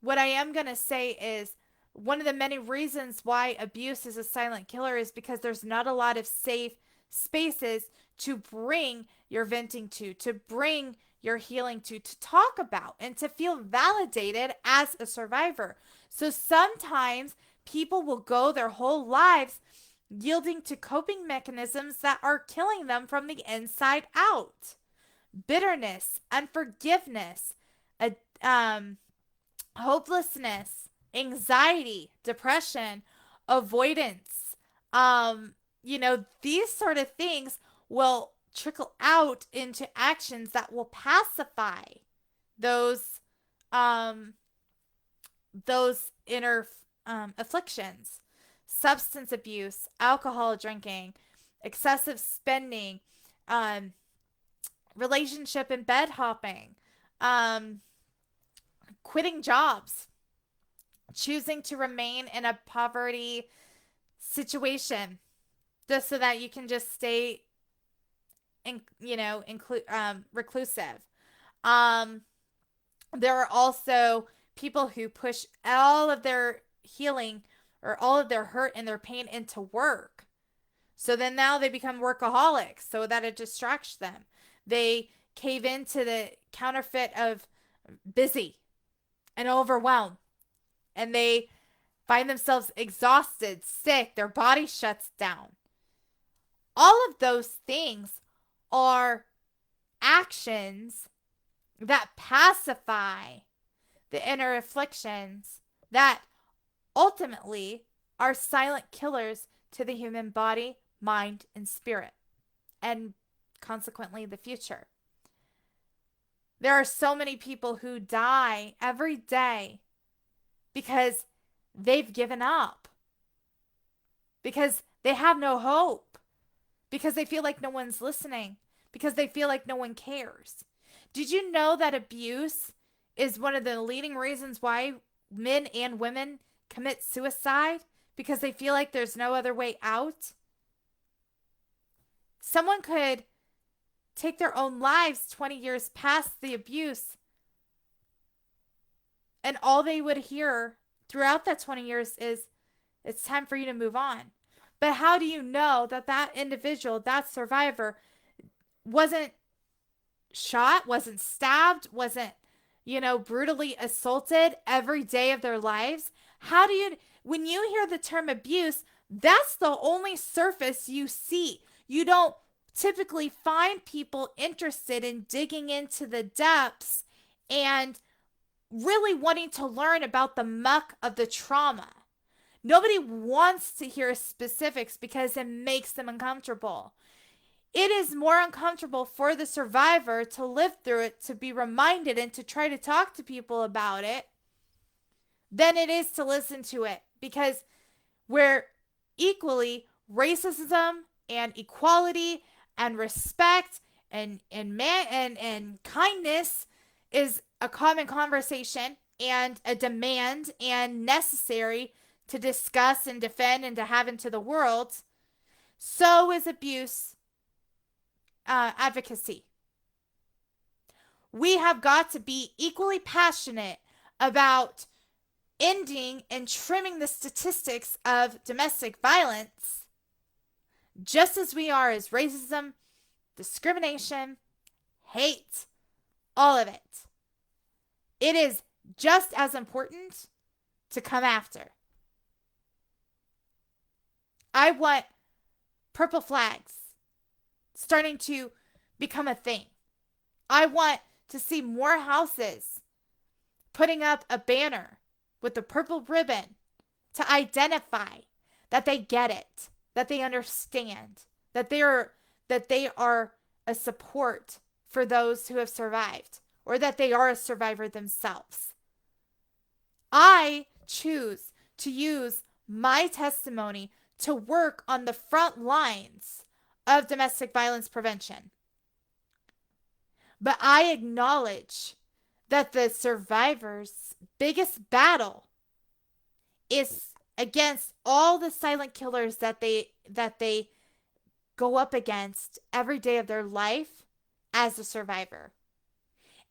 what I am going to say is one of the many reasons why abuse is a silent killer is because there's not a lot of safe spaces to bring your venting to bring your healing to talk about, and to feel validated as a survivor. So sometimes people will go their whole lives yielding to coping mechanisms that are killing them from the inside out. Bitterness, unforgiveness, hopelessness, anxiety, depression, avoidance. These sort of things will trickle out into actions that will pacify those inner afflictions. Substance abuse, alcohol drinking, excessive spending, relationship and bed hopping, quitting jobs, choosing to remain in a poverty situation just so that you can just stay reclusive. There are also people who push all of their healing or all of their hurt and their pain into work. So then now they become workaholics so that it distracts them. They cave into the counterfeit of busy and overwhelmed, and they find themselves exhausted, sick, their body shuts down. All of those things are actions that pacify the inner afflictions that ultimately are silent killers to the human body, mind, and spirit, and consequently the future. There are so many people who die every day because they've given up, because they have no hope, because they feel like no one's listening, because they feel like no one cares. Did you know that abuse is one of the leading reasons why men and women commit suicide? Because they feel like there's no other way out? Someone could take their own lives 20 years past the abuse, and all they would hear throughout that 20 years is, It's time for you to move on. But how do you know that that individual, that survivor, wasn't shot, wasn't stabbed, wasn't, brutally assaulted every day of their lives? How do you, when you hear the term abuse, that's the only surface you see. You don't typically find people interested in digging into the depths and really wanting to learn about the muck of the trauma. Nobody wants to hear specifics because it makes them uncomfortable. It is more uncomfortable for the survivor to live through it, to be reminded, and to try to talk to people about it than it is to listen to it, because where equally racism and equality and respect and kindness is a common conversation and a demand and necessary to discuss and defend and to have into the world, so is abuse advocacy. We have got to be equally passionate about ending and trimming the statistics of domestic violence, just as we are as racism, discrimination, hate, all of it. It is just as important to come after. I want purple flags starting to become a thing. I want to see more houses putting up a banner with a purple ribbon to identify that they get it, that they understand, that they are a support for those who have survived, or that they are a survivor themselves. I choose to use my testimony to work on the front lines of domestic violence prevention. But I acknowledge that the survivor's biggest battle is against all the silent killers that they go up against every day of their life as a survivor.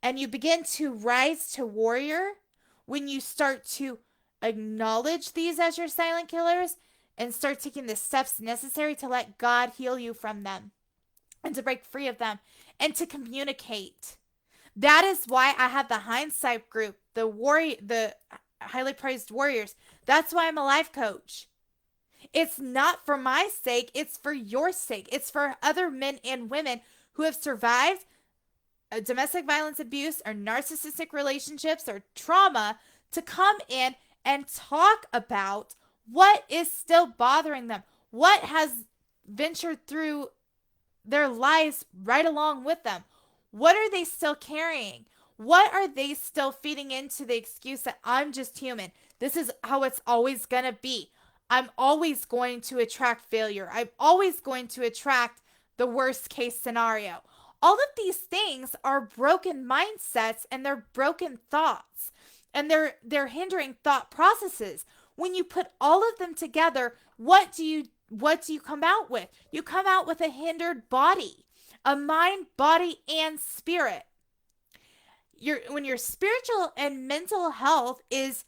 And you begin to rise to warrior when you start to acknowledge these as your silent killers and start taking the steps necessary to let God heal you from them and to break free of them and to communicate. That is why I have the hindsight group, the highly prized warriors. That's why I'm a life coach. It's not for my sake, it's for your sake. It's for other men and women who have survived domestic violence abuse or narcissistic relationships or trauma to come in and talk about what is still bothering them, what has ventured through their lives right along with them. What are they still carrying? What are they still feeding into the excuse that I'm just human? This is how it's always going to be. I'm always going to attract failure. I'm always going to attract the worst case scenario. All of these things are broken mindsets and they're broken thoughts and they're hindering thought processes. When you put all of them together, what do you come out with? You come out with a hindered body, a mind, body, and spirit. When your spiritual and mental health is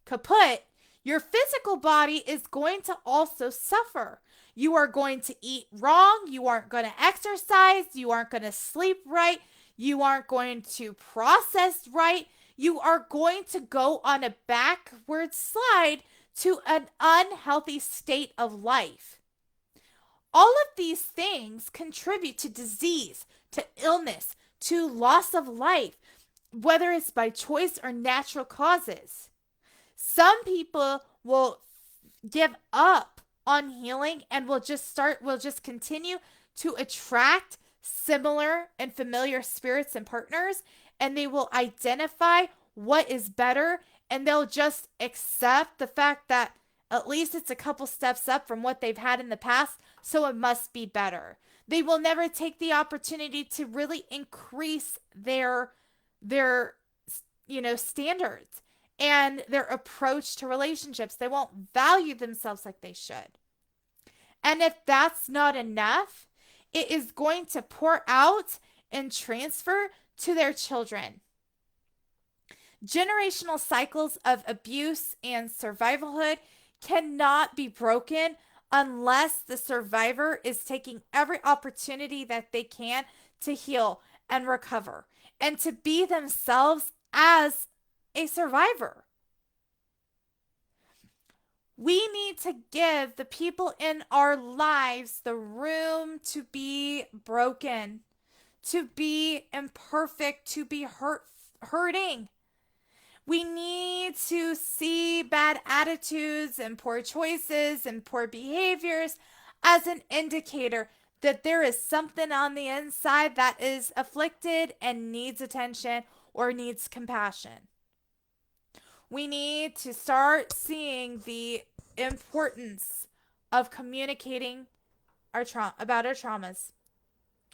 kaput, your physical body is going to also suffer. You are going to eat wrong. You aren't going to exercise. You aren't going to sleep right. You aren't going to process right. You are going to go on a backward slide to an unhealthy state of life. All of these things contribute to disease, to illness, to loss of life, whether it's by choice or natural causes. Some people will give up on healing and will just continue to attract similar and familiar spirits and partners, and they will identify what is better, and they'll just accept the fact that at least it's a couple steps up from what they've had in the past, so it must be better. They will never take the opportunity to really increase their standards and their approach to relationships. They won't value themselves like they should. And if that's not enough, it is going to pour out and transfer to their children. Generational cycles of abuse and survivalhood cannot be broken unless the survivor is taking every opportunity that they can to heal and recover and to be themselves as a survivor. We need to give the people in our lives the room to be broken, to be imperfect, to be hurting. We need to see bad attitudes and poor choices and poor behaviors as an indicator that there is something on the inside that is afflicted and needs attention or needs compassion. We need to start seeing the importance of communicating about our traumas.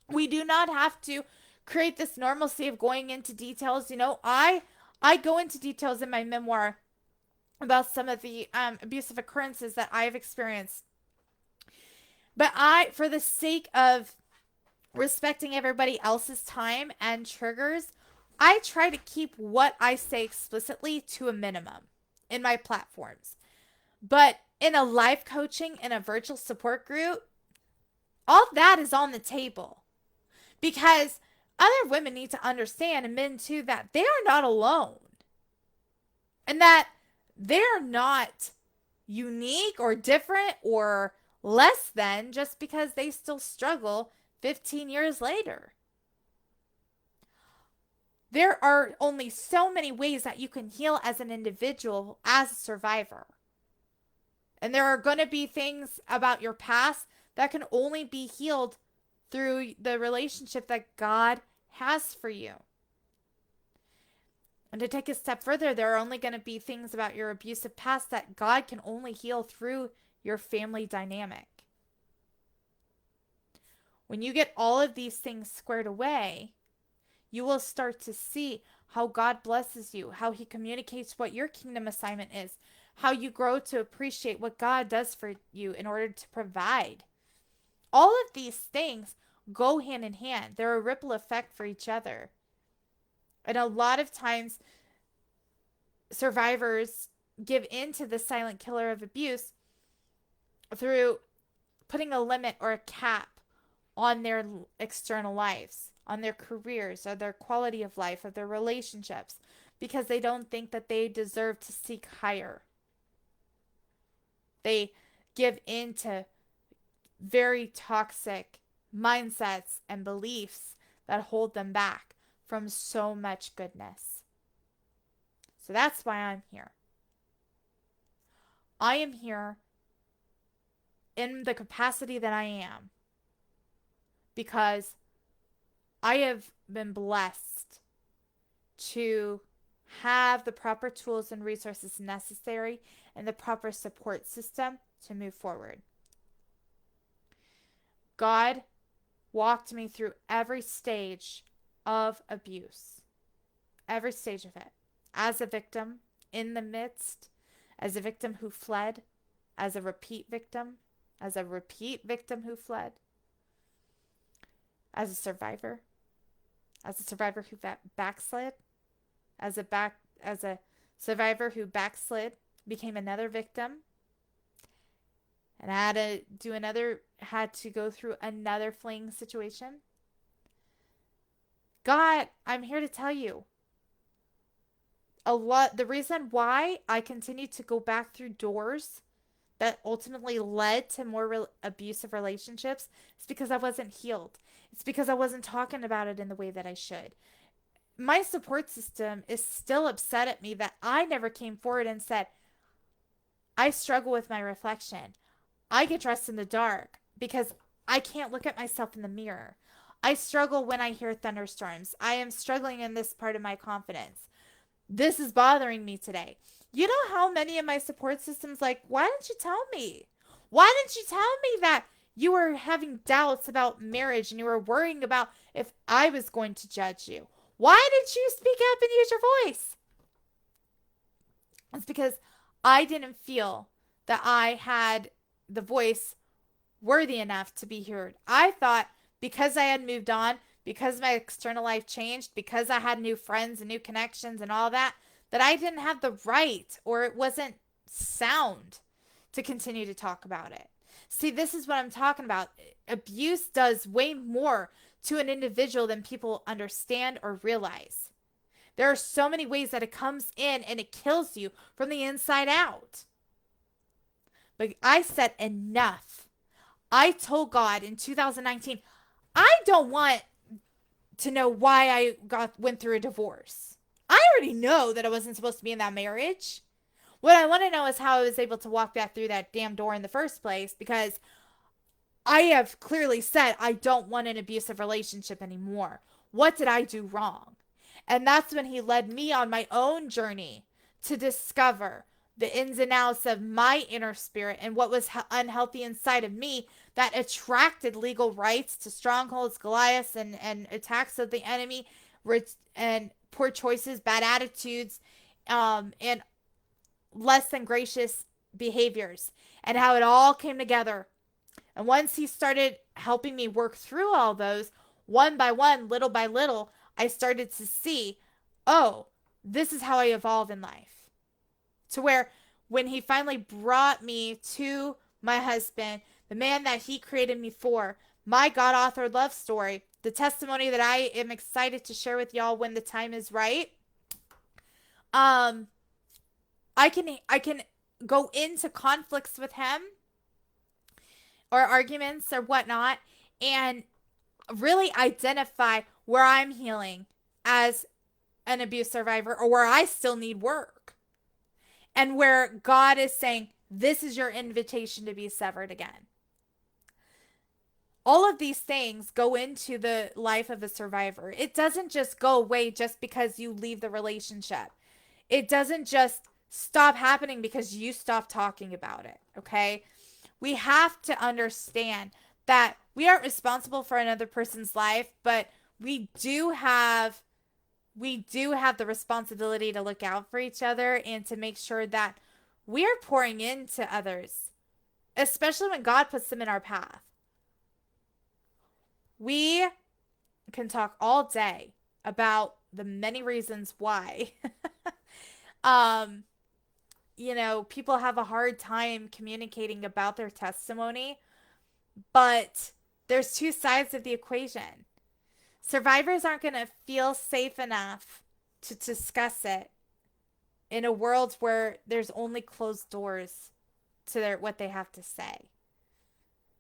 We do not have to create this normalcy of going into details. I go into details in my memoir about some of the abusive occurrences that I've experienced. But for the sake of respecting everybody else's time and triggers, I try to keep what I say explicitly to a minimum in my platforms. But in a live coaching and a virtual support group, all that is on the table. Because other women need to understand, and men too, that they are not alone. And that they're not unique or different or less than just because they still struggle 15 years later. There are only so many ways that you can heal as an individual, as a survivor. And there are going to be things about your past that can only be healed through the relationship that God has for you. And to take a step further, there are only going to be things about your abusive past that God can only heal through your family dynamic. When you get all of these things squared away, you will start to see how God blesses you, how He communicates what your kingdom assignment is, how you grow to appreciate what God does for you in order to provide. All of these things go hand in hand. They're a ripple effect for each other. And a lot of times, survivors give in to the silent killer of abuse through putting a limit or a cap on their external lives, on their careers, or their quality of life, or their relationships, because they don't think that they deserve to seek higher. They give in to very toxic mindsets and beliefs that hold them back from so much goodness. So that's why I'm here. I am here in the capacity that I am because I have been blessed to have the proper tools and resources necessary and the proper support system to move forward. God walked me through every stage of abuse, every stage of it, as a victim, in the midst, as a victim who fled, as a repeat victim who fled, as a survivor who backslid, as a survivor who backslid, became another victim, and had to go through another fleeing situation. God, I'm here to tell you, the reason why I continue to go back through doors that ultimately led to more abusive relationships is because I wasn't healed. It's because I wasn't talking about it in the way that I should. My support system is still upset at me that I never came forward and said, I struggle with my reflection. I get dressed in the dark because I can't look at myself in the mirror. I struggle when I hear thunderstorms. I am struggling in this part of my confidence. This is bothering me today. You know how many of my support systems why didn't you tell me? Why didn't you tell me that you were having doubts about marriage and you were worrying about if I was going to judge you? Why didn't you speak up and use your voice? It's because I didn't feel that I had the voice worthy enough to be heard. I thought because I had moved on, because my external life changed, because I had new friends and new connections and all that, that I didn't have the right, or it wasn't sound to continue to talk about it. See, this is what I'm talking about. Abuse does way more to an individual than people understand or realize. There are so many ways that it comes in and it kills you from the inside out. But I said enough. I told God in 2019, I don't want to know why I went through a divorce. I already know that I wasn't supposed to be in that marriage. What I want to know is how I was able to walk back through that damn door in the first place, because I have clearly said I don't want an abusive relationship anymore. What did I do wrong? And that's when he led me on my own journey to discover the ins and outs of my inner spirit and what was unhealthy inside of me that attracted legal rights to strongholds, Goliaths, and attacks of the enemy, and poor choices, bad attitudes, and less than gracious behaviors, and how it all came together. And once he started helping me work through all those, one by one, little by little, I started to see, oh, this is how I evolve in life. To where when he finally brought me to my husband, the man that he created me for, my God-authored love story, the testimony that I am excited to share with y'all when the time is right, I can go into conflicts with him or arguments or whatnot and really identify where I'm healing as an abuse survivor or where I still need work. And where God is saying, this is your invitation to be severed again. All of these things go into the life of a survivor. It doesn't just go away just because you leave the relationship. It doesn't just stop happening because you stop talking about it, okay? We have to understand that we aren't responsible for another person's life, but we do have the responsibility to look out for each other and to make sure that we are pouring into others, especially when God puts them in our path. We can talk all day about the many reasons why people have a hard time communicating about their testimony, but there's two sides of the equation. Survivors aren't going to feel safe enough to discuss it in a world where there's only closed doors to what they have to say.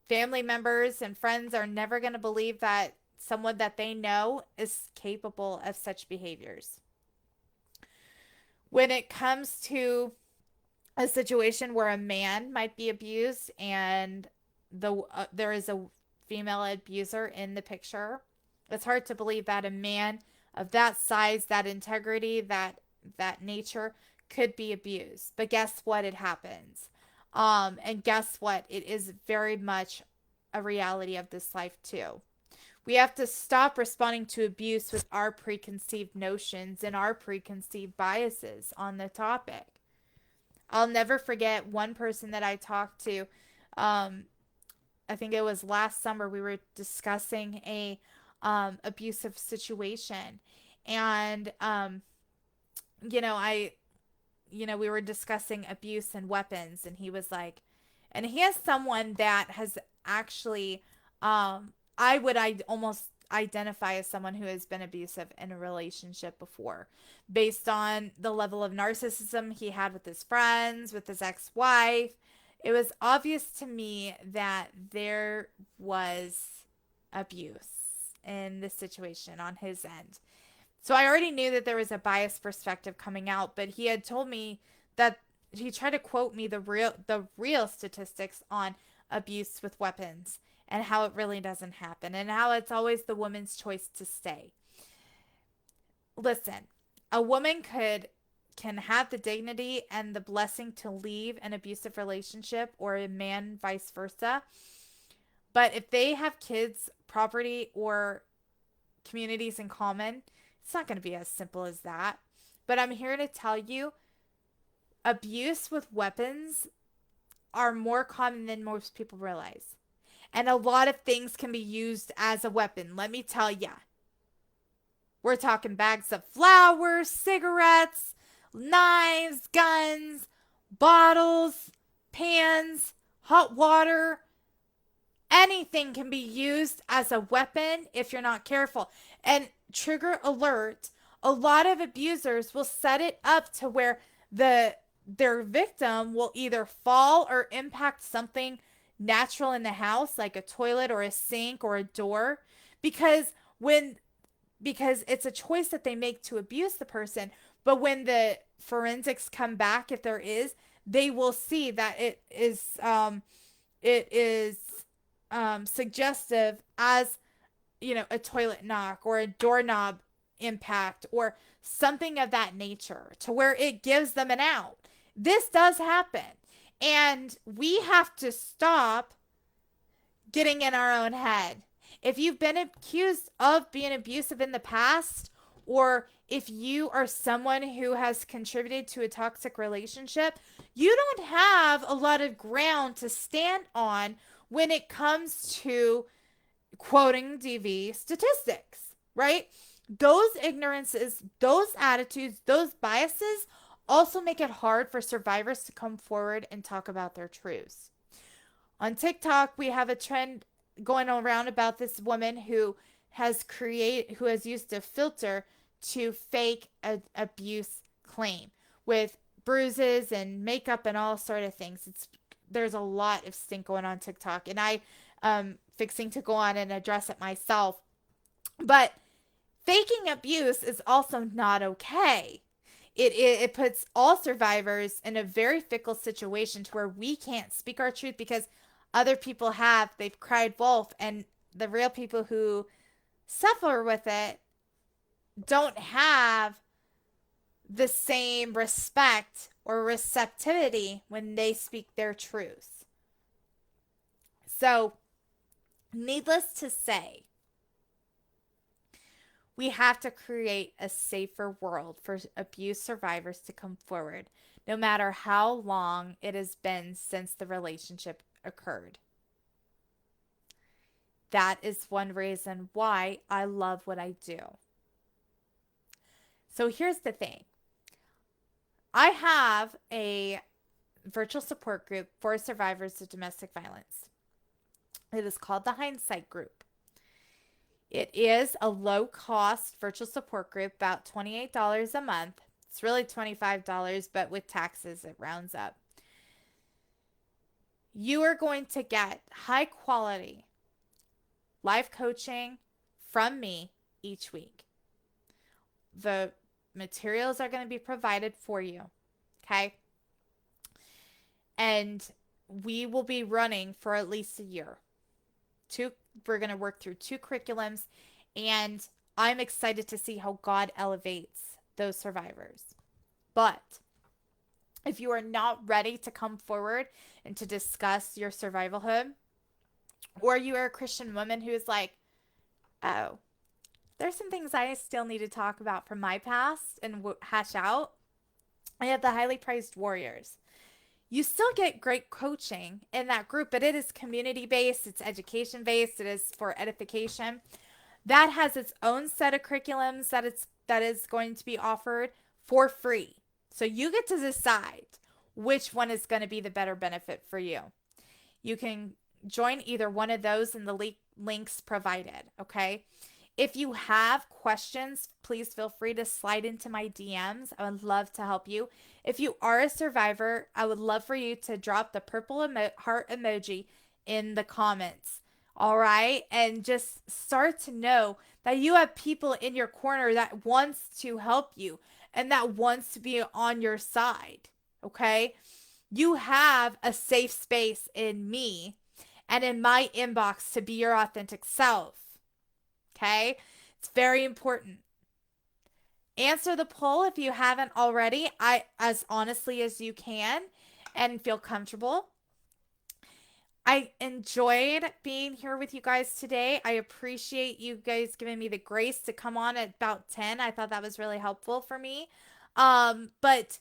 Family members and friends are never going to believe that someone that they know is capable of such behaviors. When it comes to a situation where a man might be abused and there is a female abuser in the picture, it's hard to believe that a man of that size, that integrity, that nature could be abused. But guess what? It happens. And guess what? It is very much a reality of this life too. We have to stop responding to abuse with our preconceived notions and our preconceived biases on the topic. I'll never forget one person that I talked to. I think it was last summer. We were discussing a abusive situation, and we were discussing abuse and weapons, and he was like, and he has someone that has actually, I almost identify as someone who has been abusive in a relationship before, based on the level of narcissism he had with his friends, with his ex-wife. It was obvious to me that there was abuse in this situation on his end. So I already knew that there was a biased perspective coming out, but he had told me that he tried to quote me the real statistics on abuse with weapons and how it really doesn't happen and how it's always the woman's choice to stay. Listen, a woman can have the dignity and the blessing to leave an abusive relationship, or a man vice versa. But if they have kids, property, or communities in common, it's not going to be as simple as that. But I'm here to tell you, abuse with weapons are more common than most people realize. And a lot of things can be used as a weapon. Let me tell ya. We're talking bags of flour, cigarettes, knives, guns, bottles, pans, hot water, anything can be used as a weapon if you're not careful. And trigger alert, a lot of abusers will set it up to where their victim will either fall or impact something natural in the house like a toilet or a sink or a door because when because it's a choice that they make to abuse the person. But when the forensics come back, if there is, they will see that it is suggestive as a toilet knock or a doorknob impact or something of that nature to where it gives them an out. This does happen, and we have to stop getting in our own head. If you've been accused of being abusive in the past, or if you are someone who has contributed to a toxic relationship, you don't have a lot of ground to stand on when it comes to quoting DV statistics, right? Those ignorances, those attitudes, those biases also make it hard for survivors to come forward and talk about their truths. On TikTok, we have a trend going around about this woman who has used a filter to fake an abuse claim with bruises and makeup and all sort of things. There's a lot of stink going on TikTok, and I fixing to go on and address it myself. But faking abuse is also not okay. It puts all survivors in a very fickle situation to where we can't speak our truth because other people they've cried wolf, and the real people who suffer with it don't have the same respect or receptivity when they speak their truths. So, needless to say, we have to create a safer world for abuse survivors to come forward, no matter how long it has been since the relationship occurred. That is one reason why I love what I do. So here's the thing. I have a virtual support group for survivors of domestic violence. It is called the Hindsight Group. It is a low-cost virtual support group, about $28 a month. It's really $25, but with taxes, it rounds up. You are going to get high-quality life coaching from me each week. The materials are going to be provided for you, okay? And we will be running for at least a year. We're going to work through 2 curriculums, and I'm excited to see how God elevates those survivors. But if you are not ready to come forward and to discuss your survivalhood, or you are a Christian woman who is like, oh, there's some things I still need to talk about from my past and hash out, I have the Highly Prized Warriors. You still get great coaching in that group, but it is community-based, it's education-based, it is for edification. That has its own set of curriculums that is going to be offered for free. So you get to decide which one is going to be the better benefit for you. You can join either one of those in the links provided, okay? If you have questions, please feel free to slide into my DMs. I would love to help you. If you are a survivor, I would love for you to drop the purple heart emoji in the comments. All right? And just start to know that you have people in your corner that wants to help you and that wants to be on your side. Okay? You have a safe space in me and in my inbox to be your authentic self. Okay? It's very important. Answer the poll if you haven't already, as honestly as you can and feel comfortable. I enjoyed being here with you guys today. I appreciate you guys giving me the grace to come on at about 10. I thought that was really helpful for me. But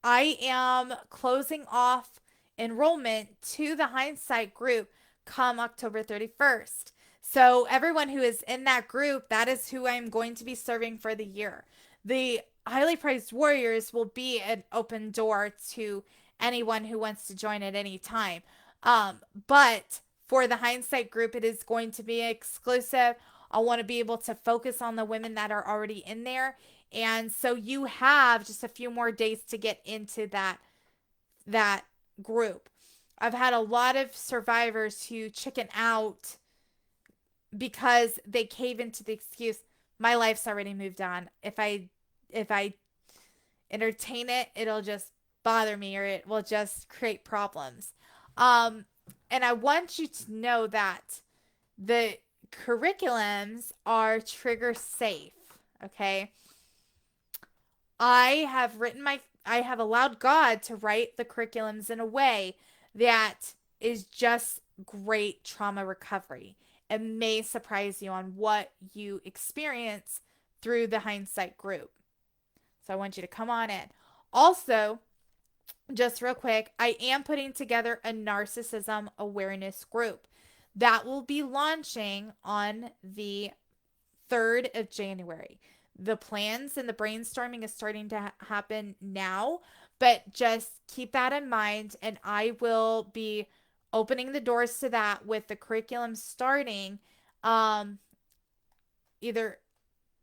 I am closing off enrollment to the Hindsight group come October 31st. So everyone who is in that group, that is who I'm going to be serving for the year. The Highly Prized Warriors will be an open door to anyone who wants to join at any time. But for the hindsight group, it is going to be exclusive. I want to be able to focus on the women that are already in there. And so you have just a few more days to get into that group. I've had a lot of survivors who chicken out because they cave into the excuse, my life's already moved on. If I entertain it, it'll just bother me or it will just create problems. Um and I want you to know that the curriculums are trigger safe, okay? I have allowed God to write the curriculums in a way that is just great trauma recovery. It may surprise you on what you experience through the hindsight group. So I want you to come on in. Also, just real quick, I am putting together a narcissism awareness group that will be launching on the 3rd of January. The plans and the brainstorming is starting to happen now, but just keep that in mind. And I will be opening the doors to that with the curriculum starting. Either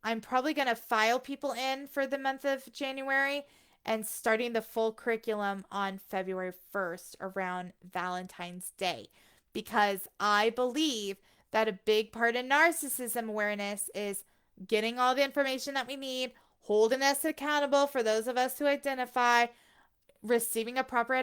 I'm probably going to file people in for the month of January and starting the full curriculum on February 1st around Valentine's Day, because I believe that a big part of narcissism awareness is getting all the information that we need, holding us accountable for those of us who identify, receiving a proper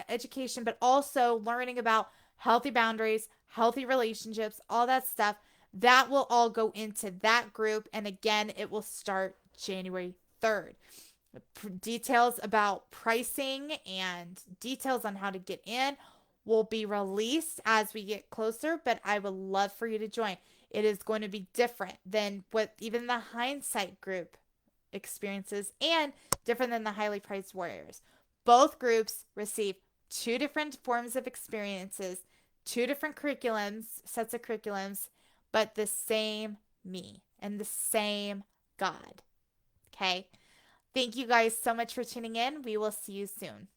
education, but also learning about healthy boundaries, healthy relationships, all that stuff. That will all go into that group. And again, it will start January 3rd. Details about pricing and details on how to get in will be released as we get closer, but I would love for you to join. It is going to be different than what even the hindsight group experiences and different than the highly prized warriors. Both groups receive two different forms of experiences, two different curriculums, sets of curriculums, but the same me and the same God. Okay? Thank you guys so much for tuning in. We will see you soon.